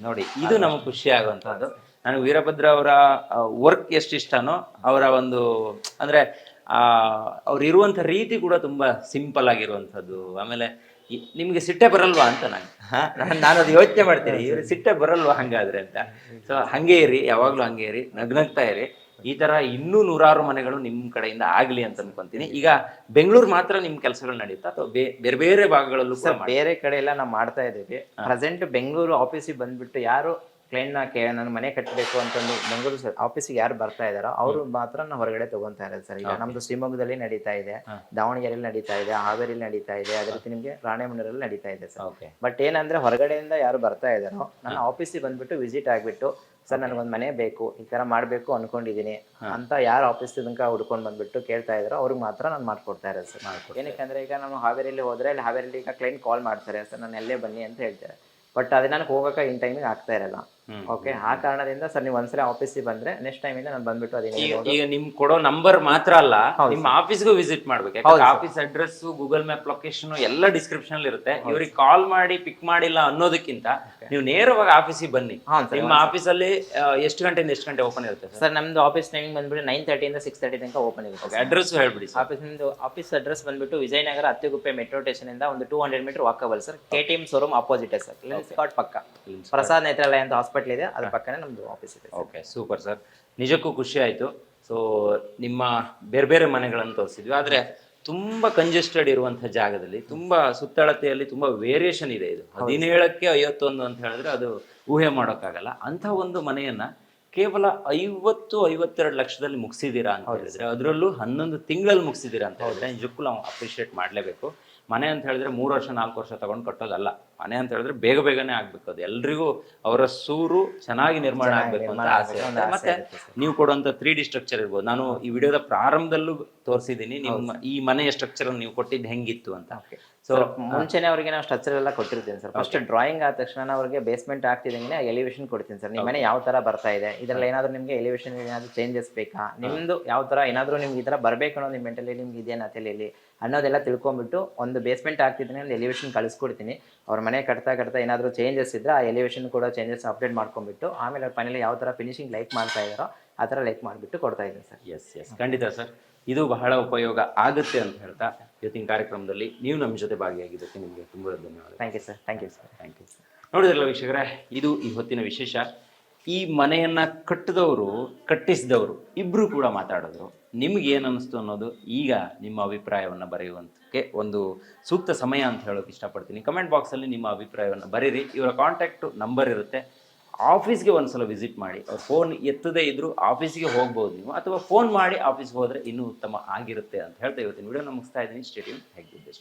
ನೋಡಿ, ಇದು ನಮ್ಗೆ ಖುಷಿ ಆಗುವಂತದ್ದು. ನನಗೆ ವೀರಭದ್ರ ಅವರ ವರ್ಕ್ ಎಷ್ಟು ಇಷ್ಟನೋ, ಅವರ ಒಂದು ಅಂದ್ರೆ ಅವ್ರು ಇರುವಂತ ರೀತಿ ಕೂಡ ತುಂಬಾ ಸಿಂಪಲ್ ಆಗಿರುವಂತದ್ದು. ಆಮೇಲೆ ನಿಮ್ಗೆ ಸಿಟ್ಟೆ ಬರಲ್ವಾ ಅಂತ ನಾನು ಅದು ಯೋಚನೆ ಮಾಡ್ತೀನಿ, ಇವ್ರಿಗೆ ಸಿಟ್ಟೆ ಬರಲ್ವಾ ಹಂಗಾದ್ರೆ ಅಂತ. ಸೊ ಹಂಗೆ ಇರಿ, ಯಾವಾಗ್ಲೂ ಹಂಗೆ ಇರಿ, ನಗ್ನಗ್ತಾ ಇರಿ. ಈ ತರ ಇನ್ನೂ 100 ಮನೆಗಳು ನಿಮ್ ಕಡೆಯಿಂದ ಆಗ್ಲಿ ಅಂತ ಅನ್ಕೊಂತೀನಿ. ಈಗ ಬೆಂಗಳೂರು ಮಾತ್ರ ನಿಮ್ ಕೆಲಸಗಳು ನಡೀತಾ ಅಥವಾ ಬೇರೆ ಬೇರೆ ಭಾಗಗಳಲ್ಲೂ ಕೂಡ? ಬೇರೆ ಕಡೆ ಎಲ್ಲ ನಾವು ಮಾಡ್ತಾ ಇದ್ದೀವಿ. ಪ್ರೆಸೆಂಟ್ ಬೆಂಗಳೂರು ಆಫೀಸಿಗೆ ಬಂದ್ಬಿಟ್ಟು ಯಾರು ಕ್ಲೈಂಟ್ ನಾನು ಮನೆ ಕಟ್ಟಬೇಕು ಅಂತಂದು ಬೆಂಗಳೂರು ಆಫೀಸಿಗೆ ಯಾರು ಬರ್ತಾ ಇದಾರೋ ಅವ್ರು ಮಾತ್ರ ನಾವು ಹೊರಗಡೆ ತಗೊಂತಾ ಇರೋದು ಸರ್. ಈಗ ನಮ್ದು ಶಿವಮೊಗ್ಗದಲ್ಲಿ ನಡೀತಾ ಇದೆ, ದಾವಣಗೆರೆಯಲ್ಲಿ ನಡೀತಾ ಇದೆ, ಹಾವೇರಿಯಲ್ಲಿ ನಡೀತಾ ಇದೆ, ಅದೇ ರೀತಿ ನಿಮ್ಗೆ ರಾಣೆಬೆನ್ನೂರಲ್ಲಿ ನಡೀತಾ ಇದೆ ಸರ್. ಬಟ್ ಏನಂದ್ರೆ ಹೊರಗಡೆಯಿಂದ ಯಾರು ಬರ್ತಾ ಇದಾರೋ ನನ್ನ ಆಫೀಸಿಗೆ ಬಂದ್ಬಿಟ್ಟು ವಿಸಿಟ್ ಆಗ್ಬಿಟ್ಟು, ಸರ್ ನನಗೊಂದು ಮನೆ ಬೇಕು, ಈ ತರ ಮಾಡ್ಬೇಕು ಅನ್ಕೊಂಡಿದೀನಿ ಅಂತ ಯಾರು ಆಫೀಸ್ ತನಕ ಹುಡ್ಕೊಂಡು ಬಂದ್ಬಿಟ್ಟು ಕೇಳ್ತಾ ಇದಾರೋ ಅವ್ರಿಗೆ ಮಾತ್ರ ನಾನು ಮಾಡ್ಕೊಡ್ತಾ ಇರೋದು ಸರ್. ಏನಕ್ಕೆ ಈಗ ನಾನು ಹಾವೇರಿಯಲ್ಲಿ ಹೋದ್ರೆ ಅಲ್ಲಿ ಹಾವೇರಿಯಲ್ಲಿ ಈಗ ಕ್ಲೈಂಟ್ ಕಾಲ್ ಮಾಡ್ತಾರೆ, ಸರ್ ನಾನು ಎಲ್ಲೇ ಬನ್ನಿ ಅಂತ ಹೇಳ್ತಾರೆ. ಬಟ್ ಅದೇ ನನಗೆ ಹೋಗಕ್ಕೆ ಇನ್ ಟೈಮಿಗೆ ಆಗ್ತಾ ಇರಲ್ಲ. ಓಕೆ, ಆ ಕಾರಣದಿಂದ ಸರ್ ನೀವು ಒಂದ್ಸಲ ಆಫೀಸಿಗೆ ಬಂದ್ರೆ ನೆಕ್ಸ್ಟ್ ಟೈಮ್ ಇಂದ ನಾನು ಬಂದ್ಬಿಟ್ಟು ಅದೇನು ಈಗ ನಿಮ್ ಕೊಡೋ ನಂಬರ್ ಮಾತ್ರ ಅಲ್ಲ, ನಿಮ್ಮ ಆಫೀಸ್ಗೂ ವಿಸಿಟ್ ಮಾಡ್ಬೇಕು. Office address, Google map location ಎಲ್ಲ ಡಿಸ್ಕ್ರಿಪ್ಷನ್ ಅಲ್ಲಿ ಇರುತ್ತೆ. ಇವ್ರಿಗೆ ಕಾಲ್ ಮಾಡಿ ಪಿಕ್ ಮಾಡಿಲ್ಲ ಅನ್ನೋದಕ್ಕಿಂತ ನೀವು ನೇರವಾಗಿ ಆಫೀಸಿಗೆ ಬನ್ನಿ. ನಿಮ್ಮ ಆಫೀಸಲ್ಲಿ ಎಷ್ಟು ಗಂಟೆಯಿಂದ ಎಷ್ಟು ಗಂಟೆ ಓಪನ್ ಇರುತ್ತೆ ಸರ್? ನಮ್ದು ಆಫೀಸ್ ಟೈಮಿಂಗ್ ಬಂದ್ಬಿಟ್ಟು 9:30 ಇಂದ 6:30 ತನಕ ಓಪನ್ ಇರುತ್ತೆ. ಅಡ್ರೆಸ್ ಹೇಳ್ಬಿಡಿ. ಆಫೀಸ್ ಅಡ್ರೆಸ್ ಬಂದ್ಬಿಟ್ಟು ವಿಜಯನಗರ ಅತ್ತಿಗುಪ್ಪೆ ಮೆಟ್ರೋ ಸ್ಟೇಷನ್ ಇಂದ ಒಂದು 200 metre walkable sir. KTM showroom opposite sir, Lenskart ಪಕ್ಕ ಪ್ರಸಾದ್ ನೇತ್ರಾಲಯ ಅಂತ ಹಾಸ್ಪಿಟಲ್ ಇದೆ, ಅದ್ರ ಪಕ್ಕನೇ ನಮ್ದು ಆಫೀಸ್ ಇದೆ. ಓಕೆ, ಸೂಪರ್ ಸರ್, ನಿಜಕ್ಕೂ ಖುಷಿ ಆಯ್ತು. ಸೊ ನಿಮ್ಮ ಬೇರೆ ಬೇರೆ ಮನೆಗಳನ್ನು ತೋರಿಸಿದ್ವಿ, ಆದ್ರೆ ತುಂಬಾ ಕಂಜೆಸ್ಟೆಡ್ ಇರುವಂತಹ ಜಾಗದಲ್ಲಿ, ತುಂಬಾ ಸುತ್ತಳತೆಯಲ್ಲಿ ತುಂಬಾ ವೇರಿಯೇಷನ್ ಇದೆ. ಇದು 17ಕ್ಕೆ 51 ಅಂತ ಹೇಳಿದ್ರೆ ಅದು ಊಹೆ ಮಾಡೋಕ್ಕಾಗಲ್ಲ. ಅಂತ ಒಂದು ಮನೆಯನ್ನ ಕೇವಲ 52 ಲಕ್ಷದಲ್ಲಿ ಮುಗಿಸಿದೀರಾ ಅಂತ ಹೇಳಿದ್ರೆ, ಅದರಲ್ಲೂ 11 ತಿಂಗಳಲ್ಲಿ ಮುಗಿಸಿದೀರಾ ಅಂತ ಹೇಳಿದ್ರೆ ನಿಜಕ್ಕೂ ನಾವು ಅಪ್ರಿಷಿಯೇಟ್ ಮಾಡಲೇಬೇಕು. ಮನೆ ಅಂತ ಹೇಳಿದ್ರೆ 3 ವರ್ಷ 4 ವರ್ಷ ತಗೊಂಡು ಕಟ್ಟೋದಲ್ಲ. ಮನೆ ಅಂತ ಹೇಳಿದ್ರೆ ಬೇಗ ಬೇಗನೆ ಆಗ್ಬೇಕು. ಅದು ಎಲ್ರಿಗೂ ಅವರ ಸೂರು ಚೆನ್ನಾಗಿ ನಿರ್ಮಾಣ ಆಗ್ಬೇಕು ಅಂತ ಆಸೆ. ಮತ್ತೆ ನೀವು ಕೊಡುವಂತ 3D ಸ್ಟ್ರಕ್ಚರ್ ಇರ್ಬೋದು. ನಾನು ಈ ವಿಡಿಯೋದ ಪ್ರಾರಂಭದಲ್ಲೂ ತೋರಿಸಿದ್ದೀನಿ ನಿಮ್ಮ ಈ ಮನೆಯ ಸ್ಟ್ರಕ್ಚರ್ ನೀವು ಕೊಟ್ಟಿದ್ದು ಹೆಂಗಿತ್ತು ಅಂತ. ಸೊ ಮುಂಚೆನೆ ಅವ್ರಿಗೆ ನಾವು ಸ್ಟ್ರಕ್ಚರ್ ಎಲ್ಲ ಕೊಟ್ಟಿರ್ತೀನಿ ಸರ್. ಫಸ್ಟ್ ಡ್ರಾಯಿಂಗ್ ಆದ ತಕ್ಷಣ ಅವ್ರಿಗೆ ಬೇಸ್ಮೆಂಟ್ ಆಗ್ತಿದಂಗೆ ಎಲಿವೇಶನ್ ಕೊಡ್ತೀನಿ ಸರ್. ನಿಮ್ಮ ಮನೆ ಯಾವ ತರ ಬರ್ತಾ ಇದೆ, ಇದ್ರಲ್ಲಿ ಏನಾದ್ರು ನಿಮಗೆ ಎಲಿವೇಶನ್ ಏನಾದ್ರು ಚೇಂಜಸ್ ಬೇಕಾ, ನಿಮ್ದು ಯಾವ ತರ ಏನಾದ್ರು ನಿಮ್ಗೆ ಈ ತರ ಬರ್ಬೇಕು ಅನ್ನೋ ನಿಮ್ಮ ಮೆಂಟಲಿ ನಿಮ್ಗೆ ಇದೆಯಾ ತಲೆಯಲ್ಲಿ ಅನ್ನೋದೆಲ್ಲ ತಿಳ್ಕೊಂಡ್ಬಿಟ್ಟು ಒಂದು ಬೇಸ್ಮೆಂಟ್ ಆಗ್ತಿದ್ದೀನಿ, ಒಂದು ಎಲಿವೇಶನ್ ಕಳಿಸ್ಕೊಡ್ತೀನಿ. ಅವ್ರ ಮನೆ ಕಟ್ತಾ ಏನಾದರೂ ಚೇಂಜಸ್ ಇದ್ರೆ ಆ ಎಲಿವೇಶನ್ ಕೂಡ ಚೇಂಜಸ್ ಅಪ್ಡೇಟ್ ಮಾಡ್ಕೊಂಡ್ಬಿಟ್ಟು ಆಮೇಲೆ ಫೈನಲಿ ಯಾವ ಥರ ಫಿನಿಶಿಂಗ್ ಲೈಕ್ ಮಾಡ್ತಾ ಇದ್ದಾರೋ ಆ ಥರ ಲೈಕ್ ಮಾಡಿಬಿಟ್ಟು ಕೊಡ್ತಾ ಇದ್ದೀನಿ ಸರ್. ಎಸ್ ಖಂಡಿತ ಸರ್, ಇದು ಬಹಳ ಉಪಯೋಗ ಆಗುತ್ತೆ ಅಂತ ಹೇಳ್ತಾ ಇವತ್ತಿನ ಕಾರ್ಯಕ್ರಮದಲ್ಲಿ ನೀವು ನಮ್ಮ ಜೊತೆ ಭಾಗಿಯಾಗಿದ್ದಕ್ಕೆ ನಿಮಗೆ ತುಂಬ ಧನ್ಯವಾದ. Thank you sir. Thank you sir. Thank you. ನೋಡಿದ್ರಲ್ಲ ವೀಕ್ಷಕರೇ, ಇದು ಈ ಹೊತ್ತಿನ ವಿಶೇಷ. ಈ ಮನೆಯನ್ನ ಕಟ್ಟಿಸಿದವರು ಇಬ್ರು ಕೂಡ ಮಾತಾಡಿದ್ರು. ನಿಮ್ಗೆ ಏನು ಅನ್ನಿಸ್ತು ಅನ್ನೋದು ಈಗ ನಿಮ್ಮ ಅಭಿಪ್ರಾಯವನ್ನು ಬರೆಯುವಂತಕ್ಕೆ ಒಂದು ಸೂಕ್ತ ಸಮಯ ಅಂತ ಹೇಳೋಕೆ ಇಷ್ಟಪಡ್ತೀನಿ. ಕಮೆಂಟ್ ಬಾಕ್ಸಲ್ಲಿ ನಿಮ್ಮ ಅಭಿಪ್ರಾಯವನ್ನು ಬರೀರಿ. ಇವರ ಕಾಂಟ್ಯಾಕ್ಟು ನಂಬರ್ ಇರುತ್ತೆ. ಆಫೀಸ್ಗೆ ಒಂದ್ಸಲ ವಿಸಿಟ್ ಮಾಡಿ. ಅವ್ರು ಫೋನ್ ಎತ್ತದೇ ಇದ್ದರೂ ಆಫೀಸಿಗೆ ಹೋಗ್ಬೋದು ನೀವು, ಅಥವಾ ಫೋನ್ ಮಾಡಿ ಆಫೀಸ್ಗೆ ಹೋದರೆ ಇನ್ನೂ ಉತ್ತಮ ಆಗಿರುತ್ತೆ ಅಂತ ಹೇಳ್ತಾ ಇವತ್ತಿನ ವಿಡಿಯೋನ ಮುಗಿಸ್ತಾ ಇದ್ದೀನಿ. ಸ್ಟೇಡಿಯಂ ಹೇಗಿದ್ದೆ.